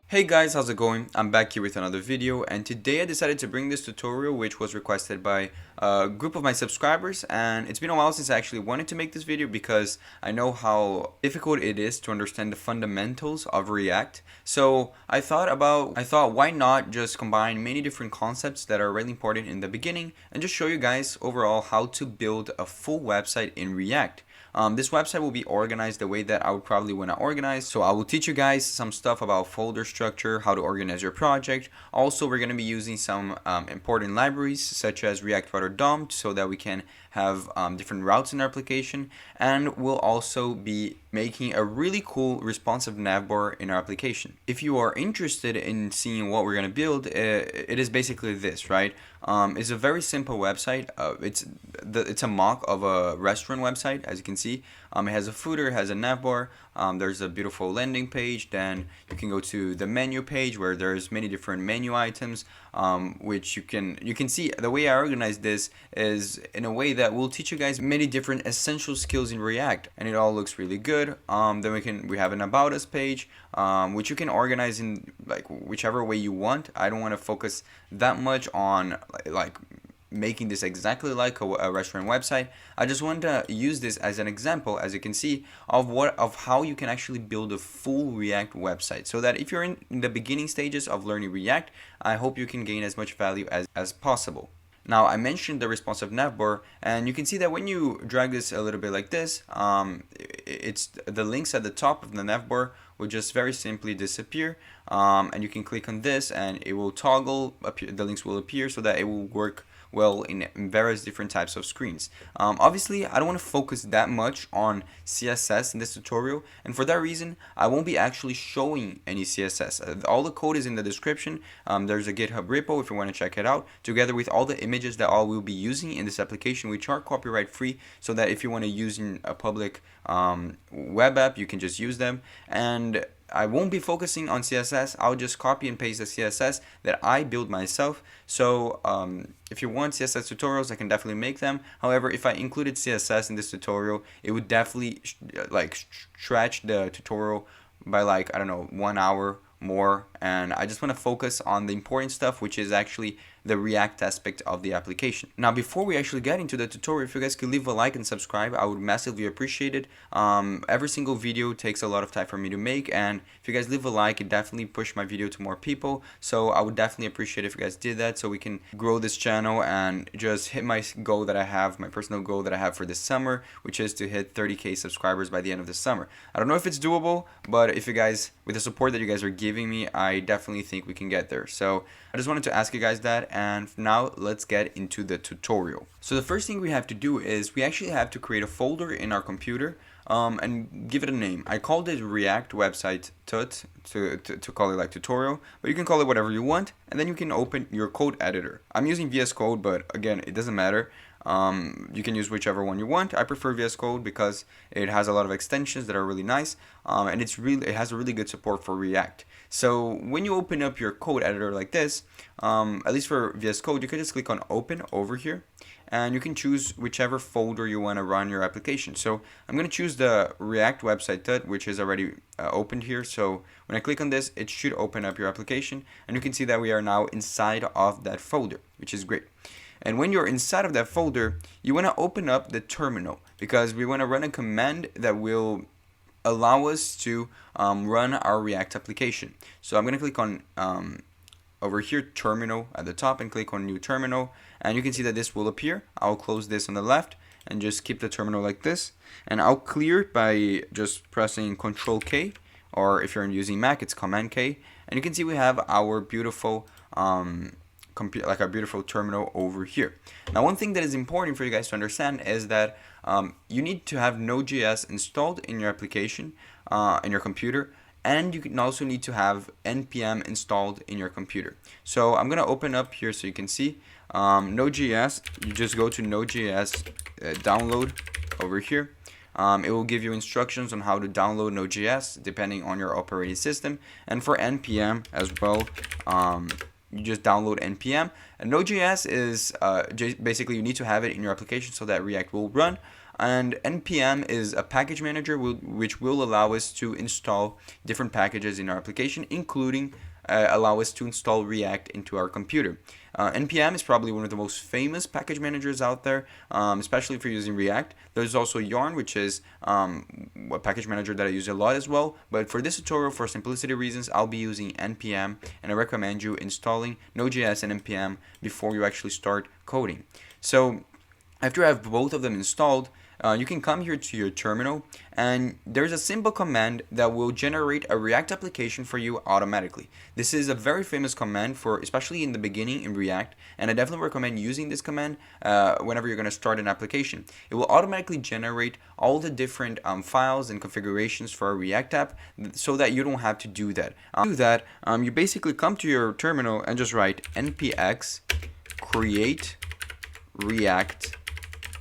Hey guys, how's it going? I'm back here with another video, and today I decided to bring this tutorial which was requested by a group of my subscribers, and it's been a while since I actually wanted to make this video because I know how difficult it is to understand the fundamentals of React. So I thought why not just combine many different concepts that are really important in the beginning and just show you guys overall how to build a full website in React. This website will be organized the way that I would probably want to organize. So I will teach you guys some stuff about folder structure, how to organize your project. Also, we're going to be using some important libraries such as React Router DOM so that we can have different routes in our application. And we'll also be making a really cool responsive Navbar in our application. If you are interested in seeing what we're going to build, it is basically this, right? It's a very simple website. It's a mock of a restaurant website, as you can see. It has a footer, it has a navbar. There's a beautiful landing page. Then you can go to the menu page where there's many different menu items, which you can see. The way I organize this is in a way that will teach you guys many different essential skills in React, and it all looks really good. Then we have an about us page, which you can organize in like whichever way you want. I don't want to focus that much on like making this exactly like a restaurant website. I just want to use this as an example, as you can see, of how you can actually build a full React website, so that if you're in the beginning stages of learning React, I hope you can gain as much value as possible. Now, I mentioned the responsive navbar, and you can see that when you drag this a little bit like this, it's the links at the top of the navbar will just very simply disappear, and you can click on this and it will toggle, the links will appear so that it will work well in various different types of screens. Obviously, I don't want to focus that much on CSS in this tutorial, and for that reason, I won't be actually showing any CSS. All the code is in the description. There's a GitHub repo if you want to check it out, together with all the images that I will be using in this application, which are copyright free, so that if you want to use in a public web app, you can just use them. And I won't be focusing on CSS. I'll just copy and paste the CSS that I build myself. So if you want CSS tutorials, I can definitely make them. However, if I included CSS in this tutorial, it would definitely stretch the tutorial by like, I don't know, 1 hour more. And I just want to focus on the important stuff, which is actually the React aspect of the application. Now, before we actually get into the tutorial, if you guys could leave a like and subscribe, I would massively appreciate it. Every single video takes a lot of time for me to make, and if you guys leave a like, it definitely pushes my video to more people. So I would definitely appreciate if you guys did that, so we can grow this channel and just hit my goal that I have, my personal goal that I have for this summer, which is to hit 30K subscribers by the end of the summer. I don't know if it's doable, but if you guys, with the support that you guys are giving me, I definitely think we can get there. So I just wanted to ask you guys that, and now let's get into the tutorial. So the first thing we have to do is we actually have to create a folder in our computer and give it a name. I called it React Website Tut to call it like tutorial, but you can call it whatever you want, and then you can open your code editor. I'm using VS Code, but again, it doesn't matter. You can use whichever one you want. I prefer VS Code because it has a lot of extensions that are really nice, and it has a really good support for React. So when you open up your code editor like this, at least for VS Code, you can just click on open over here, and you can choose whichever folder you want to run your application. So I'm going to choose the React website tut, which is already opened here. So when I click on this, it should open up your application, and you can see that we are now inside of that folder, which is great. And when you're inside of that folder, you want to open up the terminal, because we want to run a command that will allow us to run our React application. So I'm going to click on over here, terminal at the top, and click on new terminal, and you can see that this will appear. I'll close this on the left and just keep the terminal like this, and I'll clear it by just pressing Control K, or if you're using Mac, it's Command K, and you can see we have our beautiful like our beautiful terminal over here. Now, one thing that is important for you guys to understand is that you need to have Node.js installed in your application, in your computer, and you can also need to have npm installed in your computer. So I'm gonna open up here so you can see Node.js. You just go to Node.js download over here. It will give you instructions on how to download Node.js depending on your operating system, and for npm as well. You just download npm. And Node.js is basically you need to have it in your application so that React will run. And npm is a package manager which will allow us to install different packages in our application, including allow us to install React into our computer. npm is probably one of the most famous package managers out there, especially if you're using React. There's also Yarn, which is a package manager that I use a lot as well. But for this tutorial, for simplicity reasons, I'll be using npm, and I recommend you installing NodeJS and npm before you actually start coding. So after you have both of them installed, you can come here to your terminal, and there's a simple command that will generate a React application for you automatically. This is a very famous command for, especially in the beginning in React, and I definitely recommend using this command whenever you're going to start an application. It will automatically generate all the different files and configurations for a React app, so that you don't have to do that. You basically come to your terminal and just write npx create React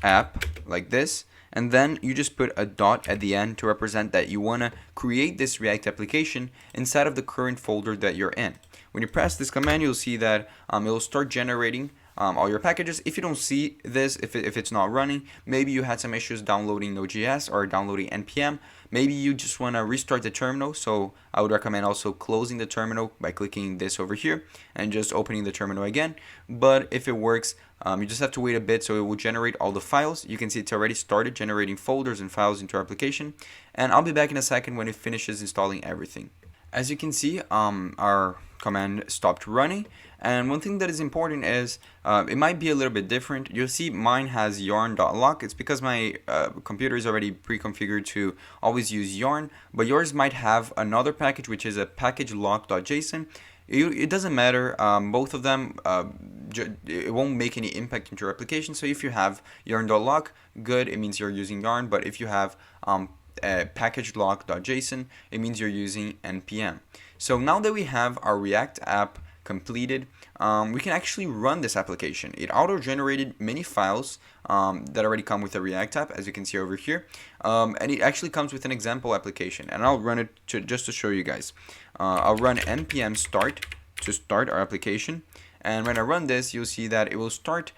app like this, and then you just put a dot at the end to represent that you want to create this React application inside of the current folder that you're in. When you press this command, you'll see that it will start generating all your packages. If you don't see this, if it's not running, maybe you had some issues downloading Node.js or downloading npm. Maybe you just want to restart the terminal, so I would recommend also closing the terminal by clicking this over here and just opening the terminal again. But if it works, you just have to wait a bit, so it will generate all the files. You can see it's already started generating folders and files into our application, and I'll be back in a second when it finishes installing everything. As you can see, our command stopped running, and one thing that is important is it might be a little bit different. You'll see mine has yarn.lock. It's because my computer is already pre-configured to always use yarn, but yours might have another package which is a package lock.json. It doesn't matter, both of them, it won't make any impact into your application. So if you have yarn.lock, good, it means you're using yarn. But if you have package lock.json, it means you're using npm. So now that we have our React app completed, we can actually run this application. It auto-generated many files that already come with the React app, as you can see over here, and it actually comes with an example application, and I'll run it just to show you guys. I'll run npm start to start our application, and when I run this, you'll see that it will start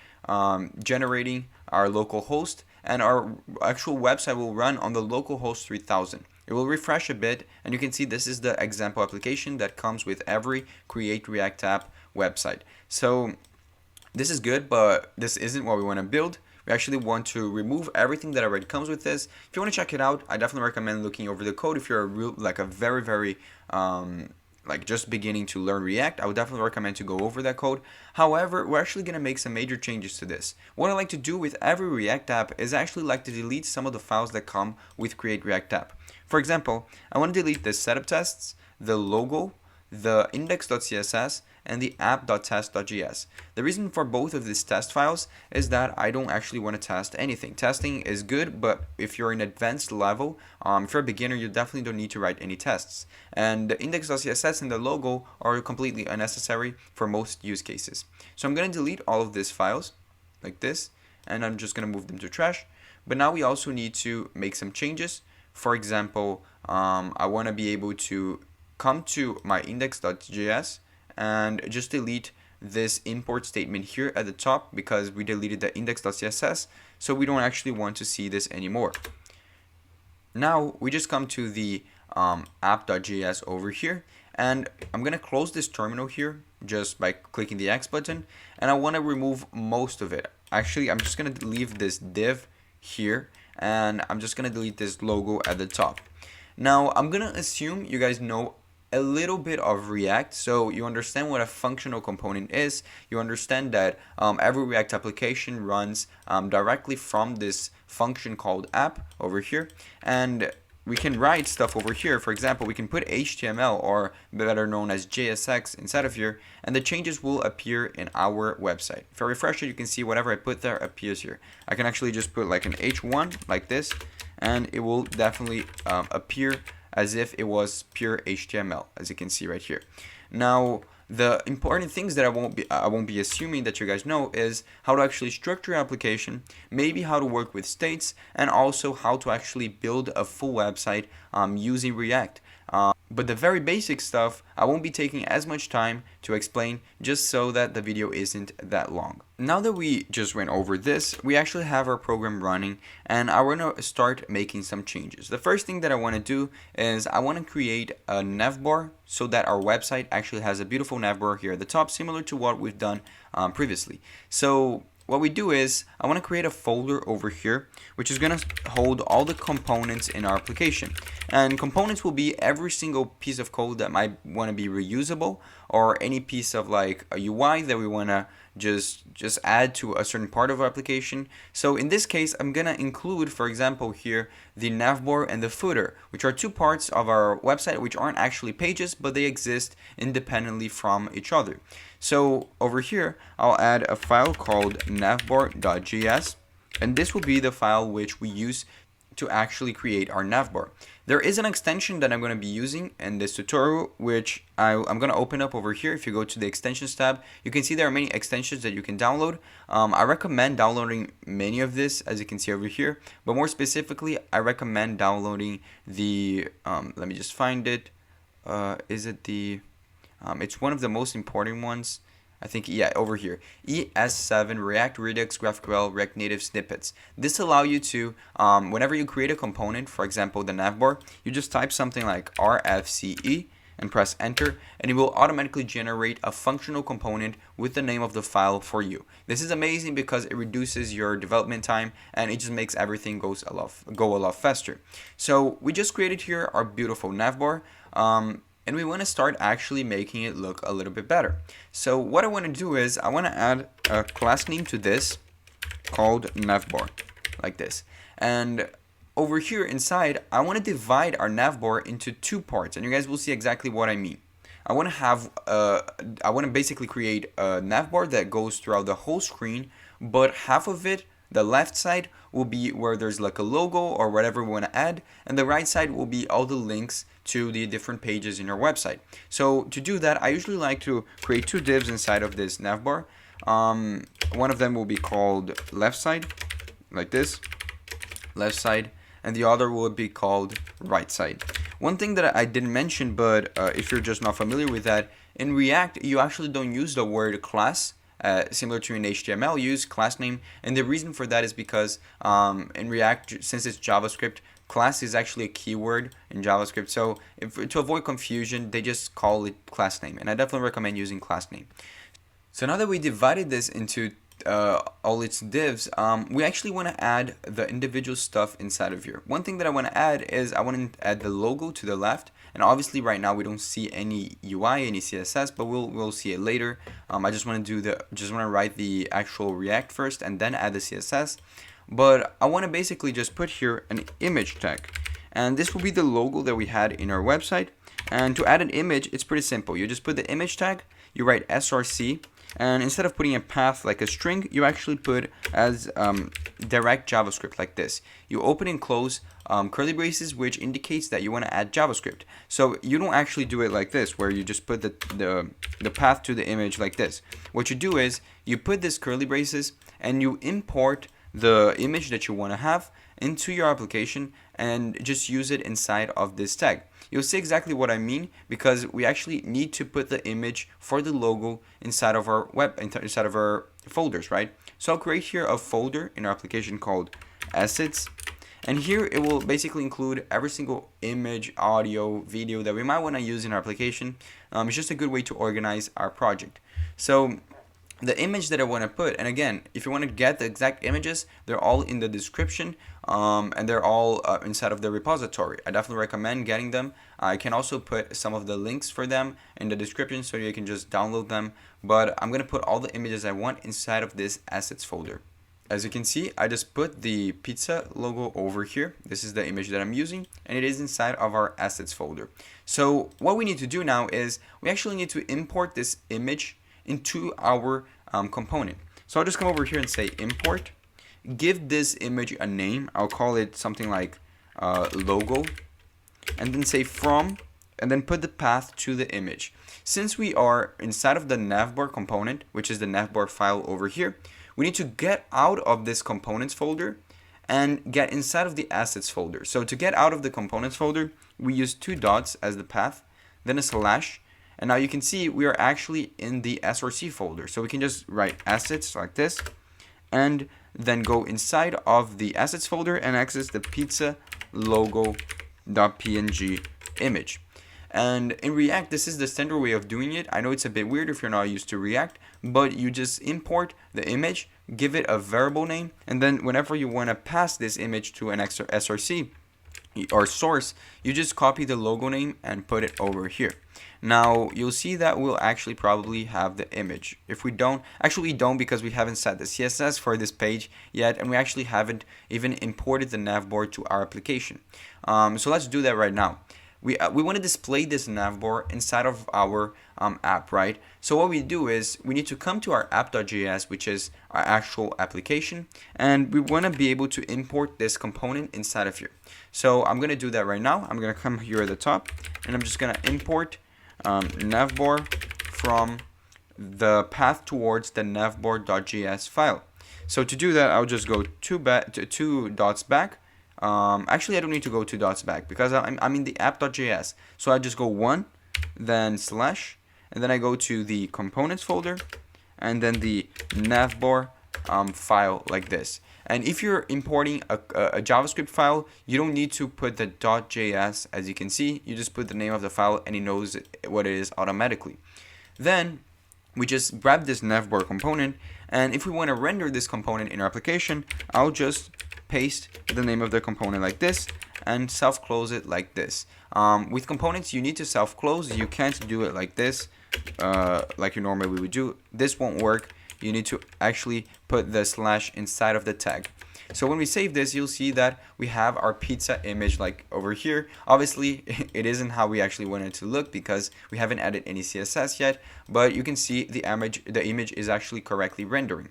generating our local host, and our actual website will run on the localhost 3000. It will refresh a bit, and you can see this is the example application that comes with every Create React App website. So this is good, but this isn't what we want to build. We actually want to remove everything that already comes with this. If you want to check it out, I definitely recommend looking over the code. If you're a very just beginning to learn React, I would definitely recommend to go over that code. However, we're actually going to make some major changes to this. What I like to do with every React app is actually like to delete some of the files that come with Create React App. For example, I want to delete the setup tests, the logo, the index.css, and the app.test.js. The reason for both of these test files is that I don't actually want to test anything. Testing is good, but if you're in advanced level, if you're a beginner, you definitely don't need to write any tests. And the index.css and the logo are completely unnecessary for most use cases. So I'm going to delete all of these files like this, and I'm just going to move them to trash. But now we also need to make some changes. For example, I want to be able to come to my index.js and just delete this import statement here at the top, because we deleted the index.css, so we don't actually want to see this anymore. Now we just come to the app.js over here, and I'm gonna close this terminal here just by clicking the X button, and I want to remove most of it. Actually, I'm just gonna leave this div here, and I'm just gonna delete this logo at the top. Now I'm gonna assume you guys know a little bit of React, so you understand what a functional component is. You understand that every React application runs directly from this function called app over here, and we can write stuff over here. For example, we can put HTML, or better known as JSX, inside of here, and the changes will appear in our website. If I refresh it, you can see whatever I put there appears here. I can actually just put like an H1 like this, and it will definitely appear as if it was pure HTML, as you can see right here. Now, the important things that I won't be assuming that you guys know is how to actually structure your application, maybe how to work with states, and also how to actually build a full website using React. But the very basic stuff, I won't be taking as much time to explain, just so that the video isn't that long. Now that we just went over this, we actually have our program running, and I want to start making some changes. The first thing that I want to do is I want to create a navbar so that our website actually has a beautiful navbar here at the top, similar to what we've done previously. So what we do is I want to create a folder over here which is going to hold all the components in our application, and components will be every single piece of code that might want to be reusable, or any piece of like a UI that we want to just add to a certain part of our application. So in this case, I'm gonna include, for example, here the navbar and the footer, which are two parts of our website which aren't actually pages, but they exist independently from each other. So over here, I'll add a file called navbar.js, and this will be the file which we use to actually create our navbar. There is an extension that I'm going to be using in this tutorial, which I'm going to open up over here. If you go to the extensions tab, you can see there are many extensions that you can download. I recommend downloading many of this, as you can see over here, but more specifically, I recommend downloading the, let me just find it. It's one of the most important ones. I think, yeah, over here, ES7 React Redux GraphQL React Native snippets. This allows you to, whenever you create a component, for example, the navbar, you just type something like RFCE and press enter, and it will automatically generate a functional component with the name of the file for you. This is amazing because it reduces your development time, and it just makes everything go a lot faster. So we just created here our beautiful navbar. And we want to start actually making it look a little bit better. So what I want to do is I want to add a class name to this called navbar, like this. And over here inside, I want to divide our navbar into two parts, and you guys will see exactly what I mean. I want to basically create a navbar that goes throughout the whole screen, but half of it, the left side, will be where there's like a logo or whatever we want to add, and the right side will be all the links to the different pages in our website. So to do that, I usually like to create two divs inside of this navbar. One of them will be called left side, like this, left side, and the other will be called right side. One thing that I didn't mention, but if you're just not familiar with that, in React, you actually don't use the word class. Similar to in HTML, use class name, and the reason for that is because in React, since it's JavaScript, class is actually a keyword in JavaScript. So to avoid confusion, they just call it class name, and I definitely recommend using class name. So now that we divided this into all its divs, we actually want to add the individual stuff inside of here. One thing that I want to add is I want to add the logo to the left, and obviously right now we don't see any UI, any CSS, but we'll see it later. I just want to write the actual React first and then add the CSS. But I want to basically just put here an image tag, and this will be the logo that we had in our website. And to add an image, it's pretty simple. You just put the image tag, you write src, and instead of putting a path like a string, you actually put as direct JavaScript like this. You open and close curly braces, which indicates that you want to add JavaScript. So you don't actually do it like this, where you just put the path to the image like this. What you do is you put this curly braces and you import the image that you want to have into your application and just use it inside of this tag. You'll see exactly what I mean, because we actually need to put the image for the logo inside of our inside of our folders, right? So I'll create here a folder in our application called assets, and here it will basically include every single image, audio, video that we might want to use in our application. It's just a good way to organize our project. So the image that I want to put, and again, if you want to get the exact images, they're all in the description, and they're all inside of the repository. I definitely recommend getting them. I can also put some of the links for them in the description so you can just download them, but I'm going to put all the images I want inside of this assets folder. As you can see, I just put the pizza logo over here. This is the image that I'm using, and it is inside of our assets folder. So what we need to do now is we actually need to import this image into our component. So I'll just come over here and say import, give this image a name. I'll call it something like logo, and then say from, and then put the path to the image. Since we are inside of the navbar component, which is the navbar file over here, we need to get out of this components folder and get inside of the assets folder. So to get out of the components folder, we use 2 dots as the path, then a slash, and now you can see we are actually in the src folder. So we can just write assets like this, and then go inside of the assets folder and access the pizza logo.png image. And in React, this is the standard way of doing it. I know it's a bit weird if you're not used to React, but you just import the image, give it a variable name, and then whenever you want to pass this image to an extra src or source, you just copy the logo name and put it over here. Now you'll see that we'll actually probably have the image. If we don't, actually we don't, because we haven't set the CSS for this page yet, and we actually haven't even imported the Navbar to our application. So let's do that right now. We want to display this Navbar inside of our app, right? So what we do is we need to come to our app.js, which is our actual application, and we want to be able to import this component inside of here. So I'm going to do that right now. I'm going to come here at the top, and I'm just going to import Navbar from the path towards the navbar.js file. So to do that, I'll just go two dots back. Actually, I don't need to go 2 dots back because I'm in the app.js. So I just go 1, then slash, and then I go to the components folder, and then the Navbar file like this. And if you're importing a JavaScript file, you don't need to put the .js. As you can see, you just put the name of the file and it knows what it is automatically. Then we just grab this Navbar component, and if we want to render this component in our application, I'll just paste the name of the component like this and self-close it like this. With components, you need to self-close. You can't do it like this, like you normally would do. This won't work. You need to actually put the slash inside of the tag. So when we save this, you'll see that we have our pizza image like over here. Obviously, it isn't how we actually want it to look because we haven't added any CSS yet, but you can see the image is actually correctly rendering.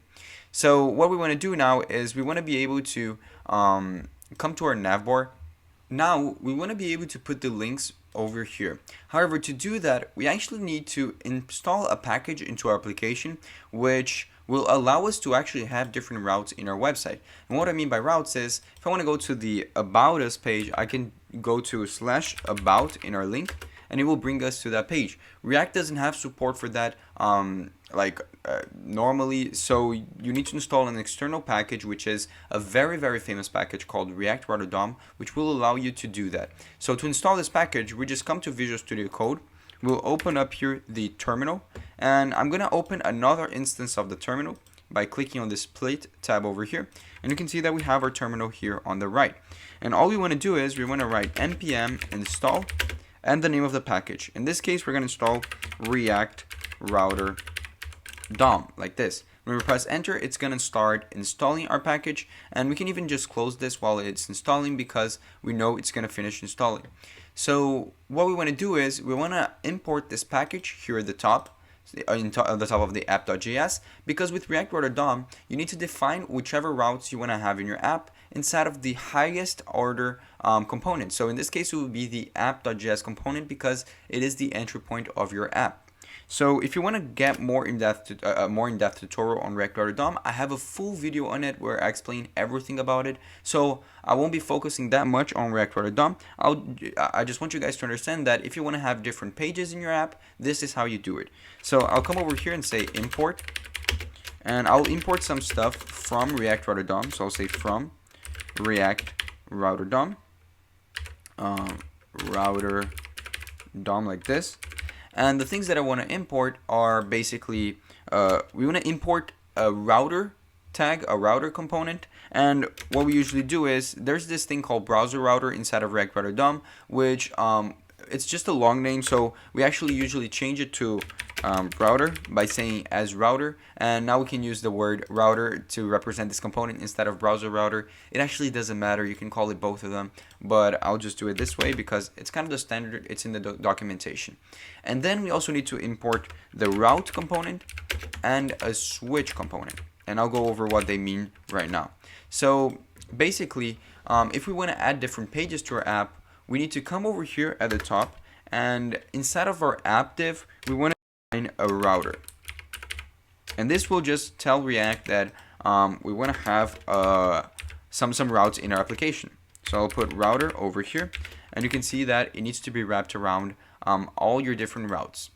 So what we want to do now is we want to be able to come to our Navbar. Now we want to be able to put the links over here. However, to do that, we actually need to install a package into our application which will allow us to actually have different routes in our website. And what I mean by routes is, if I want to go to the About Us page, I can go to /about in our link, and it will bring us to that page. React doesn't have support for that normally, so you need to install an external package, which is a very, very famous package called React Router DOM, which will allow you to do that. So to install this package, we just come to Visual Studio Code. We'll open up here the terminal, and I'm going to open another instance of the terminal by clicking on the split tab over here, and you can see that we have our terminal here on the right. And all we want to do is we want to write npm install and the name of the package. In this case, we're going to install React Router DOM like this. When we press enter, it's going to start installing our package, and we can even just close this while it's installing because we know it's going to finish installing. So what we want to do is we want to import this package here at the top, on the top of the app.js, because with React Router DOM, you need to define whichever routes you want to have in your app inside of the highest order component. So in this case, it will be the app.js component because it is the entry point of your app. So if you want to get more in-depth tutorial on React Router DOM, I have a full video on it where I explain everything about it. So I won't be focusing that much on React Router DOM. I just want you guys to understand that if you want to have different pages in your app, this is how you do it. So I'll come over here and say import, and I'll import some stuff from React Router DOM. So I'll say from React Router DOM, Router DOM like this. And the things that I want to import are basically, we want to import a router tag, a router component. And what we usually do is there's this thing called browser router inside of React Router DOM, which it's just a long name. So we actually usually change it to router by saying as router, and now we can use the word router to represent this component instead of browser router. It actually doesn't matter, you can call it both of them, but I'll just do it this way because it's kind of the standard, it's in the documentation. And then we also need to import the route component and a switch component, and I'll go over what they mean right now. So basically, if we want to add different pages to our app, we need to come over here at the top, and inside of our app div, we want to a router, and this will just tell React that we want to have some routes in our application. So I'll put router over here, and you can see that it needs to be wrapped around all your different routes.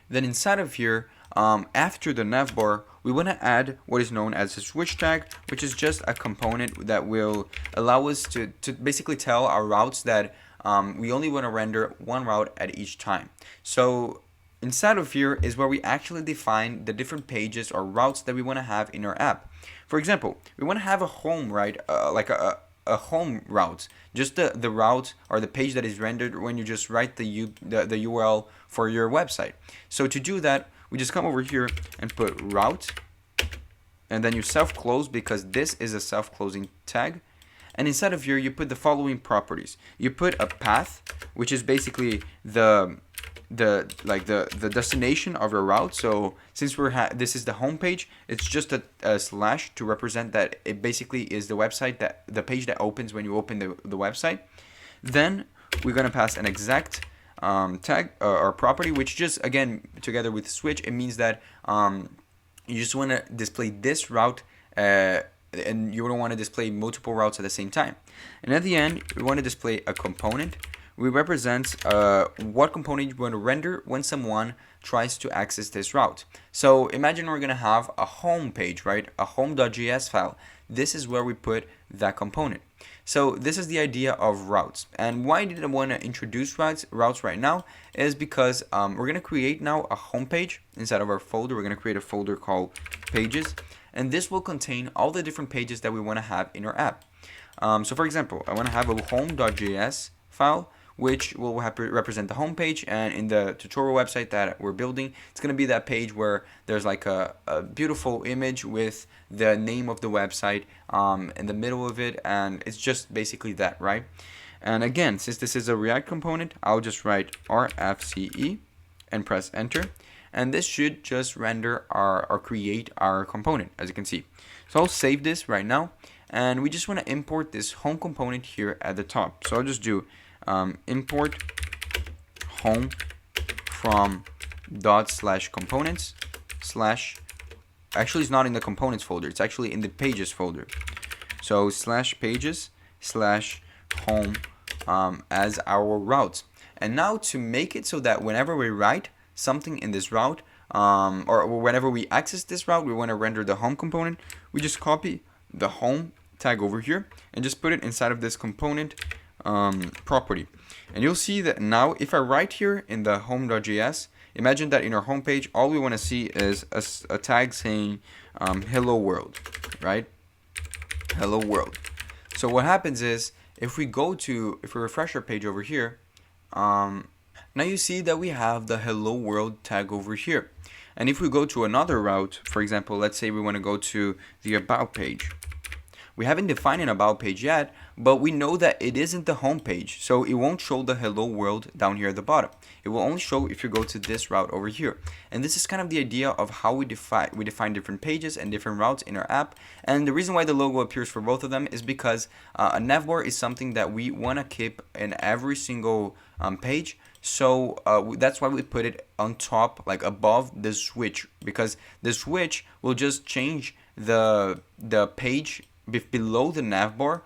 Then inside of here, after the navbar, we want to add what is known as a switch tag, which is just a component that will allow us to basically tell our routes that we only want to render one route at each time. So inside of here is where we actually define the different pages or routes that we want to have in our app. For example, we want to have a home, right? Like a home route, just the route or the page that is rendered when you just write the URL for your website. So to do that, we just come over here and put route, and then you self-close because this is a self-closing tag. And inside of here, you put the following properties. You put a path, which is basically the destination of your route. So since this is the home page, it's just a slash to represent that it basically is the website, that the page that opens when you open the website. Then we're gonna pass an exact tag or property, which just, again, together with switch, it means that you just want to display this route and you don't want to display multiple routes at the same time. And at the end, we want to display a component. We represent what component you want to render when someone tries to access this route. So imagine we're going to have a home page, right? A home.js file. This is where we put that component. So this is the idea of routes. And why did I want to introduce routes right now is because we're going to create now a home page inside of our folder. We're going to create a folder called pages, and this will contain all the different pages that we want to have in our app. So for example, I want to have a home.js file, which will represent the home page, and in the tutorial website that we're building, it's going to be that page where there's like a beautiful image with the name of the website in the middle of it, and it's just basically that, right? And again, since this is a React component, I'll just write RFCE and press enter, and this should just render or create our component, as you can see. So I'll save this right now, and we just want to import this home component here at the top. So I'll just do import home from /components/ actually it's not in the components folder, it's actually in the pages folder. So /pages/ home as our route. And now to make it so that whenever we write something in this route, or whenever we access this route, we want to render the home component, we just copy the home tag over here and just put it inside of this component property. And you'll see that now if I write here in the home.js, imagine that in our home page, all we want to see is a tag saying hello world, right? Hello world. So what happens is if we refresh our page over here, now you see that we have the hello world tag over here. And if we go to another route, for example, let's say we want to go to the about page. We haven't defined an about page yet, but we know that it isn't the home page, so it won't show the hello world down here at the bottom. It will only show if you go to this route over here. And this is kind of the idea of how we define different pages and different routes in our app. And the reason why the logo appears for both of them is because a navbar is something that we want to keep in every single page. So that's why we put it on top, like above the switch, because the switch will just change the page below the navbar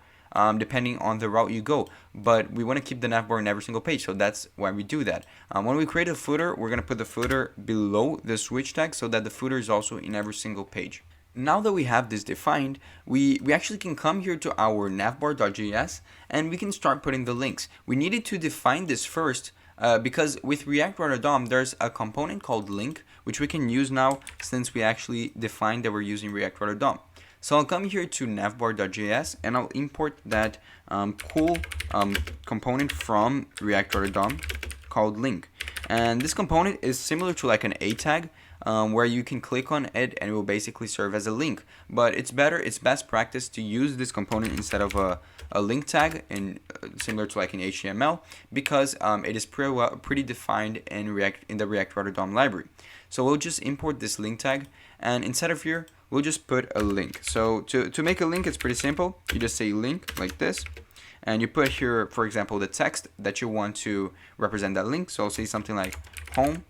depending on the route you go, but we want to keep the navbar in every single page, so that's why we do that. When we create a footer, we're going to put the footer below the switch tag so that the footer is also in every single page. Now that we have this defined, we actually can come here to our navbar.js and we can start putting the links. We needed to define this first because with React Router DOM, there's a component called link, which we can use now since we actually defined that we're using React Router DOM. So I'll come here to navbar.js and I'll import that cool component from React Router DOM called link. And this component is similar to like an A tag where you can click on it and it will basically serve as a link. But it's best practice to use this component instead of a link tag, similar to like an HTML, because it is pretty defined in the React Router DOM library. So we'll just import this link tag, and inside of here we'll just put a link. So to make a link, it's pretty simple. You just say link like this, and you put here, for example, the text that you want to represent that link. So I'll say something like home,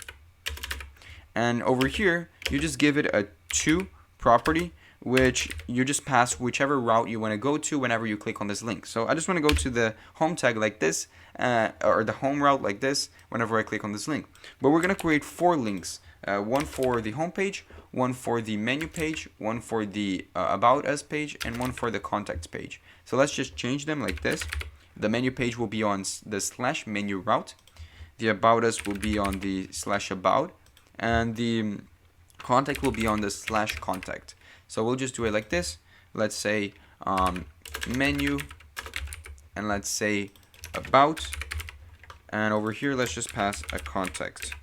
and over here you just give it a to property which you just pass whichever route you want to go to whenever you click on this link. So I just want to go to the home tag like this, or the home route like this whenever I click on this link. But we're going to create 4 links, one for the home page, one for the menu page, one for the about us page, and one for the contacts page. So let's just change them like this. The menu page will be on the /menu route. The about us will be on the /about, and the contact will be on the /contact. So we'll just do it like this. Let's say menu, and let's say about, and over here let's just pass a contact.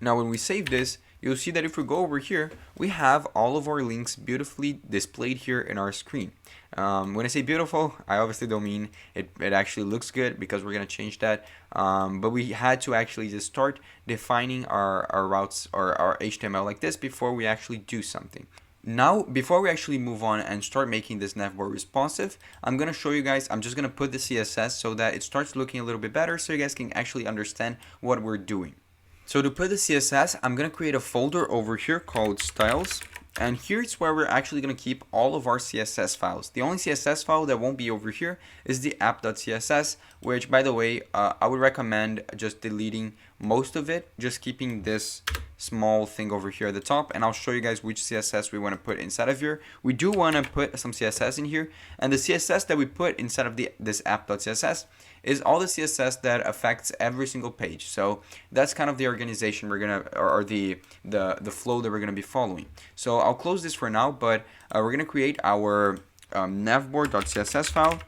Now when we save this, you'll see that if we go over here, we have all of our links beautifully displayed here in our screen. When I say beautiful, I obviously don't mean it actually looks good, because we're going to change that. But we had to actually just start defining our routes or our HTML like this before we actually do something. Now, before we actually move on and start making this Navbar responsive, I'm going to show you guys, I'm just going to put the CSS so that it starts looking a little bit better so you guys can actually understand what we're doing. So to put the CSS, I'm going to create a folder over here called styles. And here's where we're actually going to keep all of our CSS files. The only CSS file that won't be over here is the app.css, which, by the way, I would recommend just deleting most of it, just keeping this small thing over here at the top, and I'll show you guys which CSS we want to put inside of here. We do want to put some CSS in here, and the CSS that we put inside of this app.css is all the CSS that affects every single page. So that's kind of the organization we're gonna, or the flow that we're gonna be following. So I'll close this for now, but we're gonna create our navbar.css file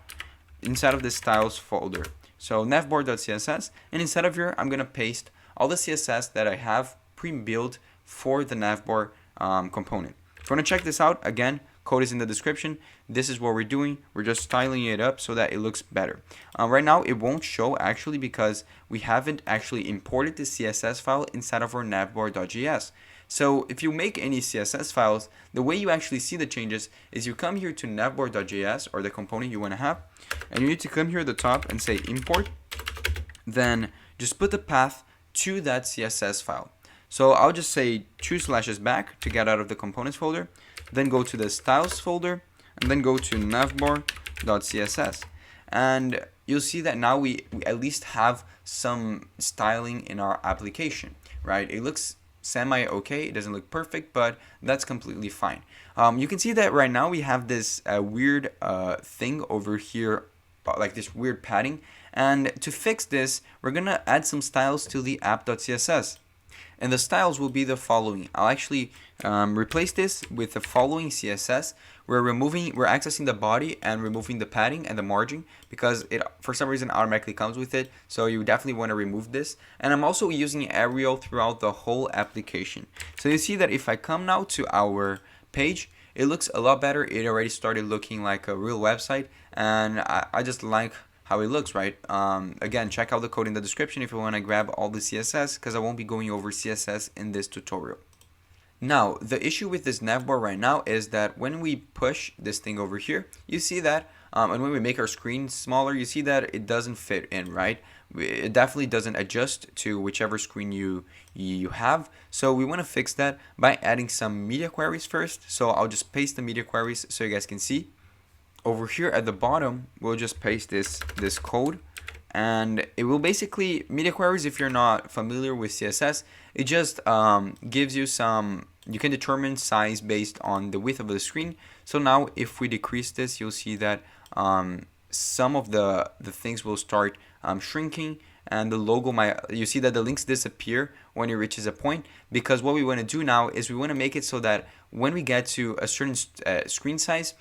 inside of the styles folder. So navbar.css, and inside of here I'm gonna paste all the CSS that I have pre-built for the Navbar component. If you want to check this out, again, code is in the description. This is what we're doing. We're just styling it up so that it looks better. Right now, it won't show actually because we haven't actually imported the CSS file inside of our navbar.js. So if you make any CSS files, the way you actually see the changes is you come here to navbar.js, or the component you want to have, and you need to come here at the top and say import, then just put the path to that CSS file. So I'll just say 2 slashes back to get out of the components folder, then go to the styles folder, and then go to navbar.css. And you'll see that now we at least have some styling in our application, right? It looks semi-okay, it doesn't look perfect, but that's completely fine. You can see that right now we have this weird thing over here, like this weird padding. And to fix this, we're gonna add some styles to the app.css. And the styles will be the following. I'll actually replace this with the following CSS. We're accessing the body and removing the padding and the margin because it, for some reason, automatically comes with it. So you definitely want to remove this. And I'm also using Arial throughout the whole application. So you see that if I come now to our page, it looks a lot better. It already started looking like a real website, and I just like how it looks, right? Again, check out the code in the description if you want to grab all the CSS, because I won't be going over CSS in this tutorial. Now, the issue with this navbar right now is that when we push this thing over here, you see that, and when we make our screen smaller, you see that it doesn't fit in, right? It definitely doesn't adjust to whichever screen you have. So we want to fix that by adding some media queries first. So I'll just paste the media queries so you guys can see. Over here at the bottom, we'll just paste this code, and it will basically, media queries, if you're not familiar with CSS, it just gives you some, you can determine size based on the width of the screen. So now if we decrease this, you'll see that some of the things will start shrinking, and the logo you see that the links disappear when it reaches a point, because what we want to do now is we want to make it so that when we get to a certain screen size,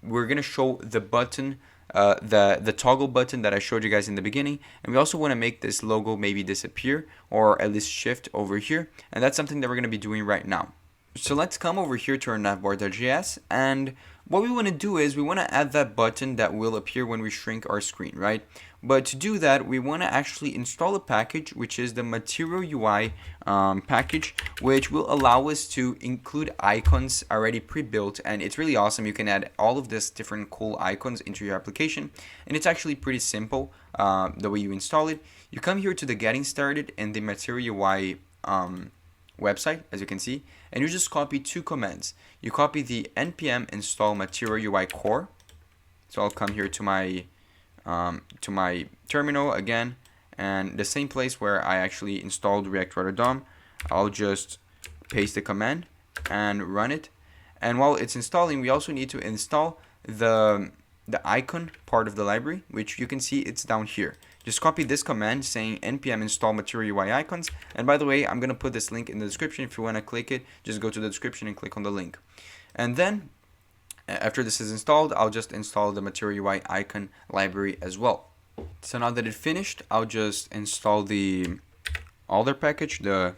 we're going to show the button, the toggle button that I showed you guys in the beginning. And we also want to make this logo maybe disappear, or at least shift over here. And that's something that we're going to be doing right now. So let's come over here to our navbar.js, and what we want to do is we want to add that button that will appear when we shrink our screen, right? But to do that, we want to actually install a package, which is the Material UI package, which will allow us to include icons already pre-built. And it's really awesome. You can add all of this different cool icons into your application, and it's actually pretty simple the way you install it. You come here to the Getting Started in the Material UI website, as you can see, and you just copy two commands. You copy the npm install material UI core. So I'll come here to my terminal again, and the same place where I actually installed React Router DOM, I'll just paste the command and run it. And while it's installing, we also need to install the icon part of the library, which you can see it's down here. Just copy this command saying npm install material UI icons. And by the way, I'm going to put this link in the description. If you want to click it, just go to the description and click on the link. And then after this is installed, I'll just install the material UI icon library as well. So now that it's finished, I'll just install the Alder package, the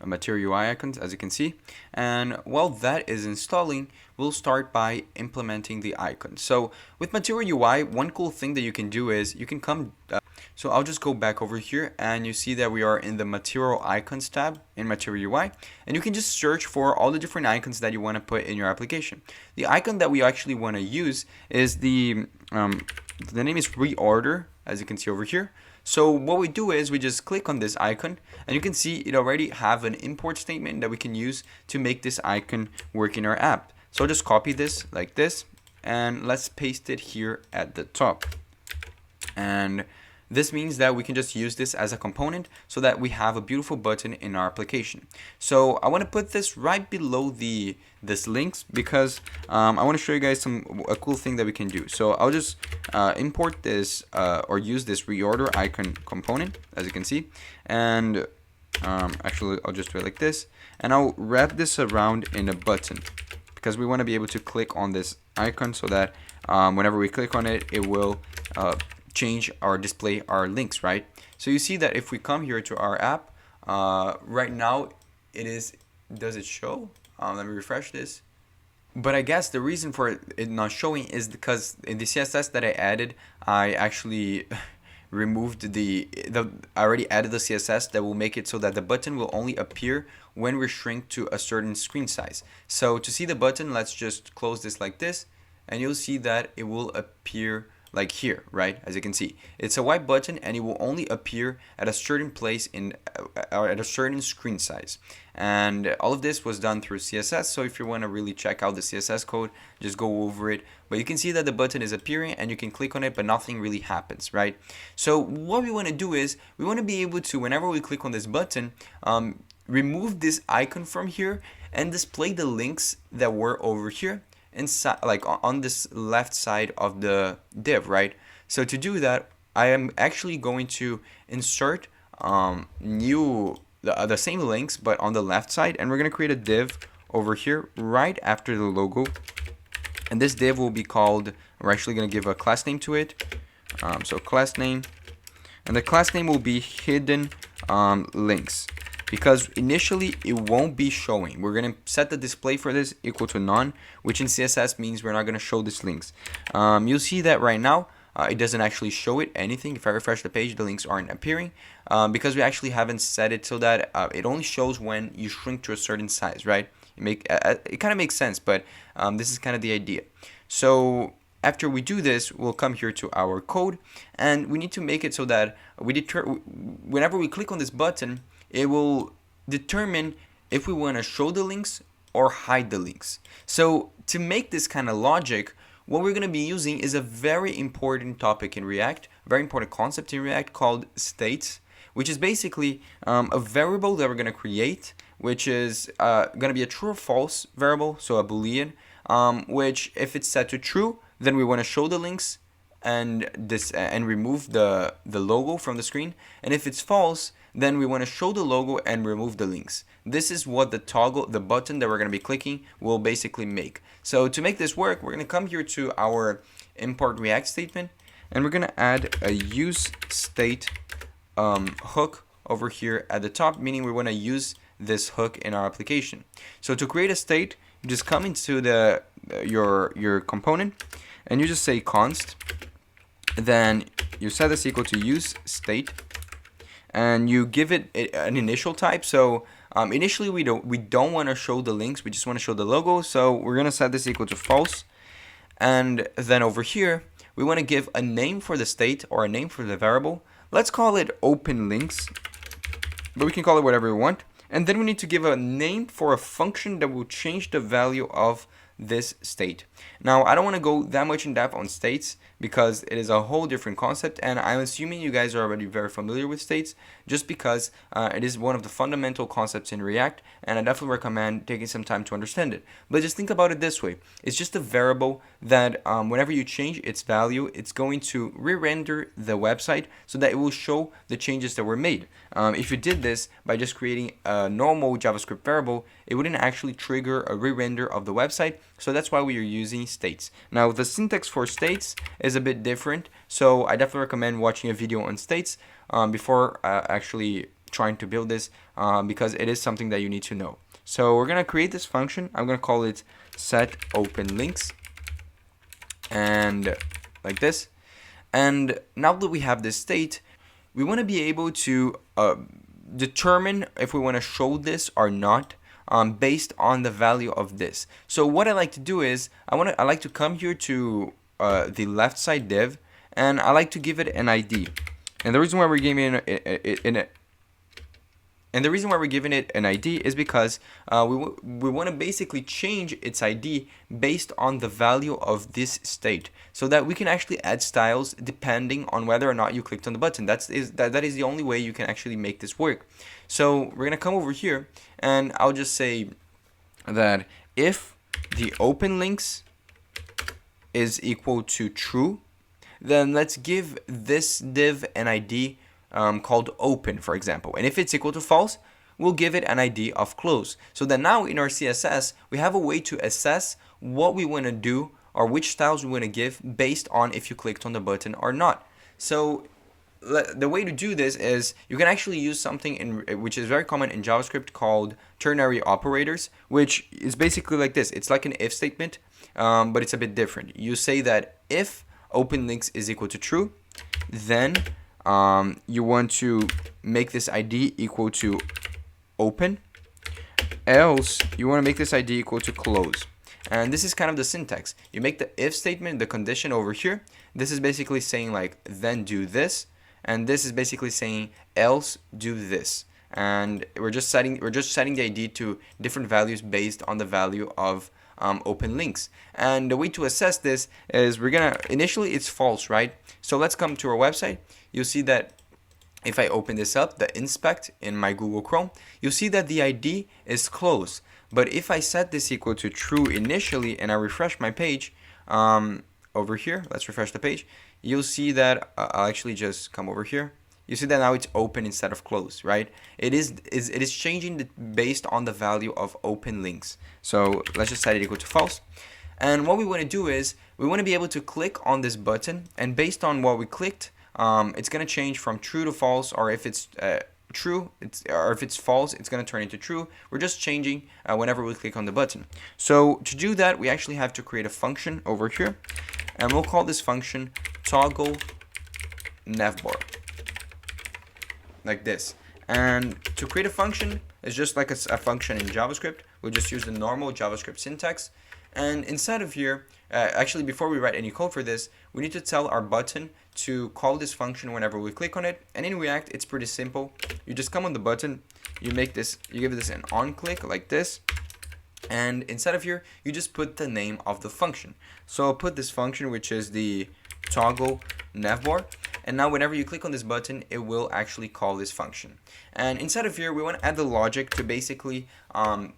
material UI icons, as you can see. And while that is installing, we'll start by implementing the icon. So with material UI, one cool thing that you can do is you can come so I'll just go back over here, and you see that we are in the material icons tab in material UI, and you can just search for all the different icons that you want to put in your application. The icon that we actually want to use is the name is reorder, as you can see over here. So what we do is we just click on this icon, and you can see it already have an import statement that we can use to make this icon work in our app. So I'll just copy this like this, and let's paste it here at the top. And this means that we can just use this as a component so that we have a beautiful button in our application. So I want to put this right below this links because I want to show you guys a cool thing that we can do. So I'll just import this or use this reorder icon component, as you can see, and actually I'll just do it like this, and I'll wrap this around in a button because we want to be able to click on this icon so that whenever we click on it, it will change or display our links, right? So you see that if we come here to our app, right now does it show? Let me refresh this. But I guess the reason for it not showing is because in the CSS that I added, I actually removed I already added the CSS that will make it so that the button will only appear when we shrink to a certain screen size. So to see the button, let's just close this like this, and you'll see that it will appear like here, right? As you can see, it's a white button, and it will only appear at a certain place at a certain screen size. And all of this was done through CSS. So if you want to really check out the CSS code, just go over it. But you can see that the button is appearing, and you can click on it, but nothing really happens, right? So what we want to do is we want to be able to, whenever we click on this button, remove this icon from here and display the links that were over here inside, like on this left side of the div, right? So to do that, I am actually going to insert the same links but on the left side, and we're going to create a div over here right after the logo, and this div will be called, we're actually going to give a class name to it, so class name, and the class name will be hidden links, because initially it won't be showing. We're going to set the display for this equal to none, which in CSS means we're not going to show these links. You'll see that right now it doesn't actually show it anything. If I refresh the page, the links aren't appearing because we actually haven't set it so that it only shows when you shrink to a certain size, right? It kind of makes sense, but this is kind of the idea. So after we do this, we'll come here to our code, and we need to make it so that whenever we click on this button, it will determine if we want to show the links or hide the links. So to make this kind of logic, what we're going to be using is a very important topic in React, a very important concept in React called states, which is basically a variable that we're going to create, which is going to be a true or false variable, so a boolean, which if it's set to true, then we want to show the links and remove the logo from the screen, and if it's false, then we want to show the logo and remove the links. This is what the button that we're going to be clicking will basically make. So to make this work, we're going to come here to our import React statement, and we're going to add a use state hook over here at the top, meaning we want to use this hook in our application. So to create a state, you just come into your component, and you just say const, then you set this equal to use state, and you give it an initial type. So initially we don't want to show the links, we just want to show the logo. So we're going to set this equal to false, and then over here we want to give a name for the state or a name for the variable. Let's call it open links, but we can call it whatever we want. And then we need to give a name for a function that will change the value of this state. Now, I don't want to go that much in depth on states because it is a whole different concept, and I'm assuming you guys are already very familiar with states just because it is one of the fundamental concepts in React, and I definitely recommend taking some time to understand it. But just think about it this way. It's just a variable that whenever you change its value, it's going to re-render the website so that it will show the changes that were made. If you did this by just creating a normal JavaScript variable, it wouldn't actually trigger a re-render of the website, so that's why we are using states. Now, the syntax for states is a bit different, so I definitely recommend watching a video on states before actually trying to build this because it is something that you need to know. So we're going to create this function. I'm going to call it set open links, and like this. And now that we have this state, we want to be able to determine if we want to show this or not based on the value of this. So what I like to do is I like to come here to the left side div, and I like to give it an ID. And the reason why we're giving it an ID is because we want to basically change its ID based on the value of this state, so that we can actually add styles depending on whether or not you clicked on the button. That is the only way you can actually make this work. So we're gonna come over here, and I'll just say that if the open links is equal to true, then let's give this div an ID called open, for example. And if it's equal to false, we'll give it an ID of close. So that now in our CSS, we have a way to assess what we want to do or which styles we want to give based on if you clicked on the button or not. So the way to do this is you can actually use something which is very common in JavaScript called ternary operators, which is basically like this. It's like an if statement, but it's a bit different. You say that if open links is equal to true, then you want to make this ID equal to open, else you want to make this ID equal to close. And this is kind of the syntax. You make the if statement, the condition over here. This is basically saying like then do this, and this is basically saying else do this. And we're just setting the ID to different values based on the value of open links. And the way to assess this is initially it's false, right? So let's come to our website. You'll see that if I open this up, the inspect in my Google Chrome, you'll see that the ID is close. But if I set this equal to true initially and I refresh my page over here, let's refresh the page, you'll see that I'll actually just come over here. You see that now it's open instead of closed, right? It is changing based on the value of open links. So let's just set it equal to false. And what we want to do is we want to be able to click on this button, and based on what we clicked, it's going to change from true to false, or if it's true, or if it's false, it's going to turn into true. We're just changing whenever we click on the button. So to do that, we actually have to create a function over here, and we'll call this function toggle Navbar, like this. And to create a function is just like a function in JavaScript. We'll just use the normal JavaScript syntax. And inside of here, actually before we write any code for this, we need to tell our button to call this function whenever we click on it. And in React, it's pretty simple. You just come on the button, you give this an on click like this. And inside of here, you just put the name of the function. So I'll put this function, which is the toggle Navbar. And now whenever you click on this button, it will actually call this function. And inside of here, we want to add the logic to basically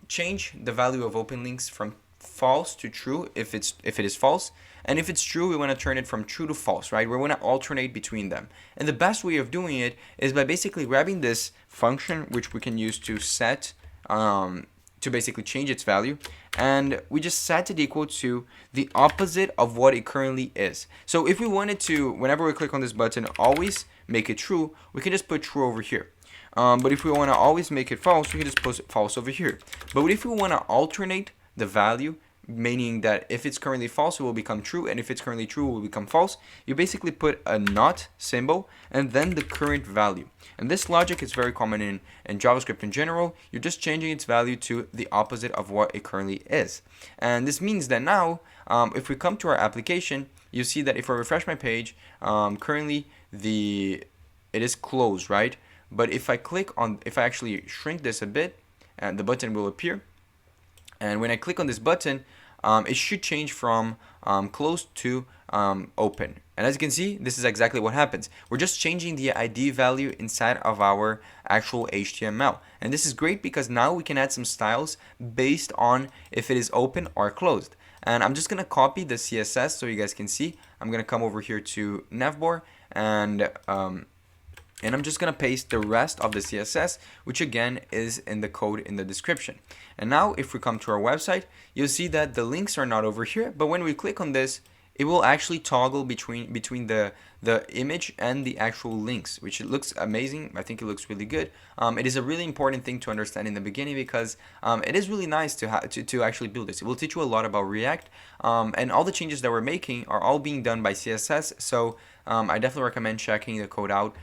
change the value of open links from false to true if it is false. And if it's true, we want to turn it from true to false, right? We want to alternate between them. And the best way of doing it is by basically grabbing this function, which we can use to set, to basically change its value, and we just set it equal to the opposite of what it currently is. So if we wanted to, whenever we click on this button, always make it true, we can just put true over here. But if we want to always make it false, we can just put false over here. But if we want to alternate the value, meaning that if it's currently false, it will become true, and if it's currently true, it will become false, you basically put a not symbol and then the current value. And this logic is very common in JavaScript in general. You're just changing its value to the opposite of what it currently is. And this means that now, if we come to our application, you see that if I refresh my page, currently it is closed, right? But if I click on, if I actually shrink this a bit, and the button will appear. And when I click on this button, it should change from closed to open. And as you can see, this is exactly what happens. We're just changing the ID value inside of our actual HTML. And this is great because now we can add some styles based on if it is open or closed. And I'm just going to copy the CSS so you guys can see. I'm going to come over here to Navbar and I'm just going to paste the rest of the CSS, which again is in the code in the description. And now if we come to our website, you'll see that the links are not over here, but when we click on this, it will actually toggle between the image and the actual links, which it looks amazing. I think it looks really good. It is a really important thing to understand in the beginning because it is really nice to actually build this. It will teach you a lot about React, and all the changes that we're making are all being done by CSS. So I definitely recommend checking the code out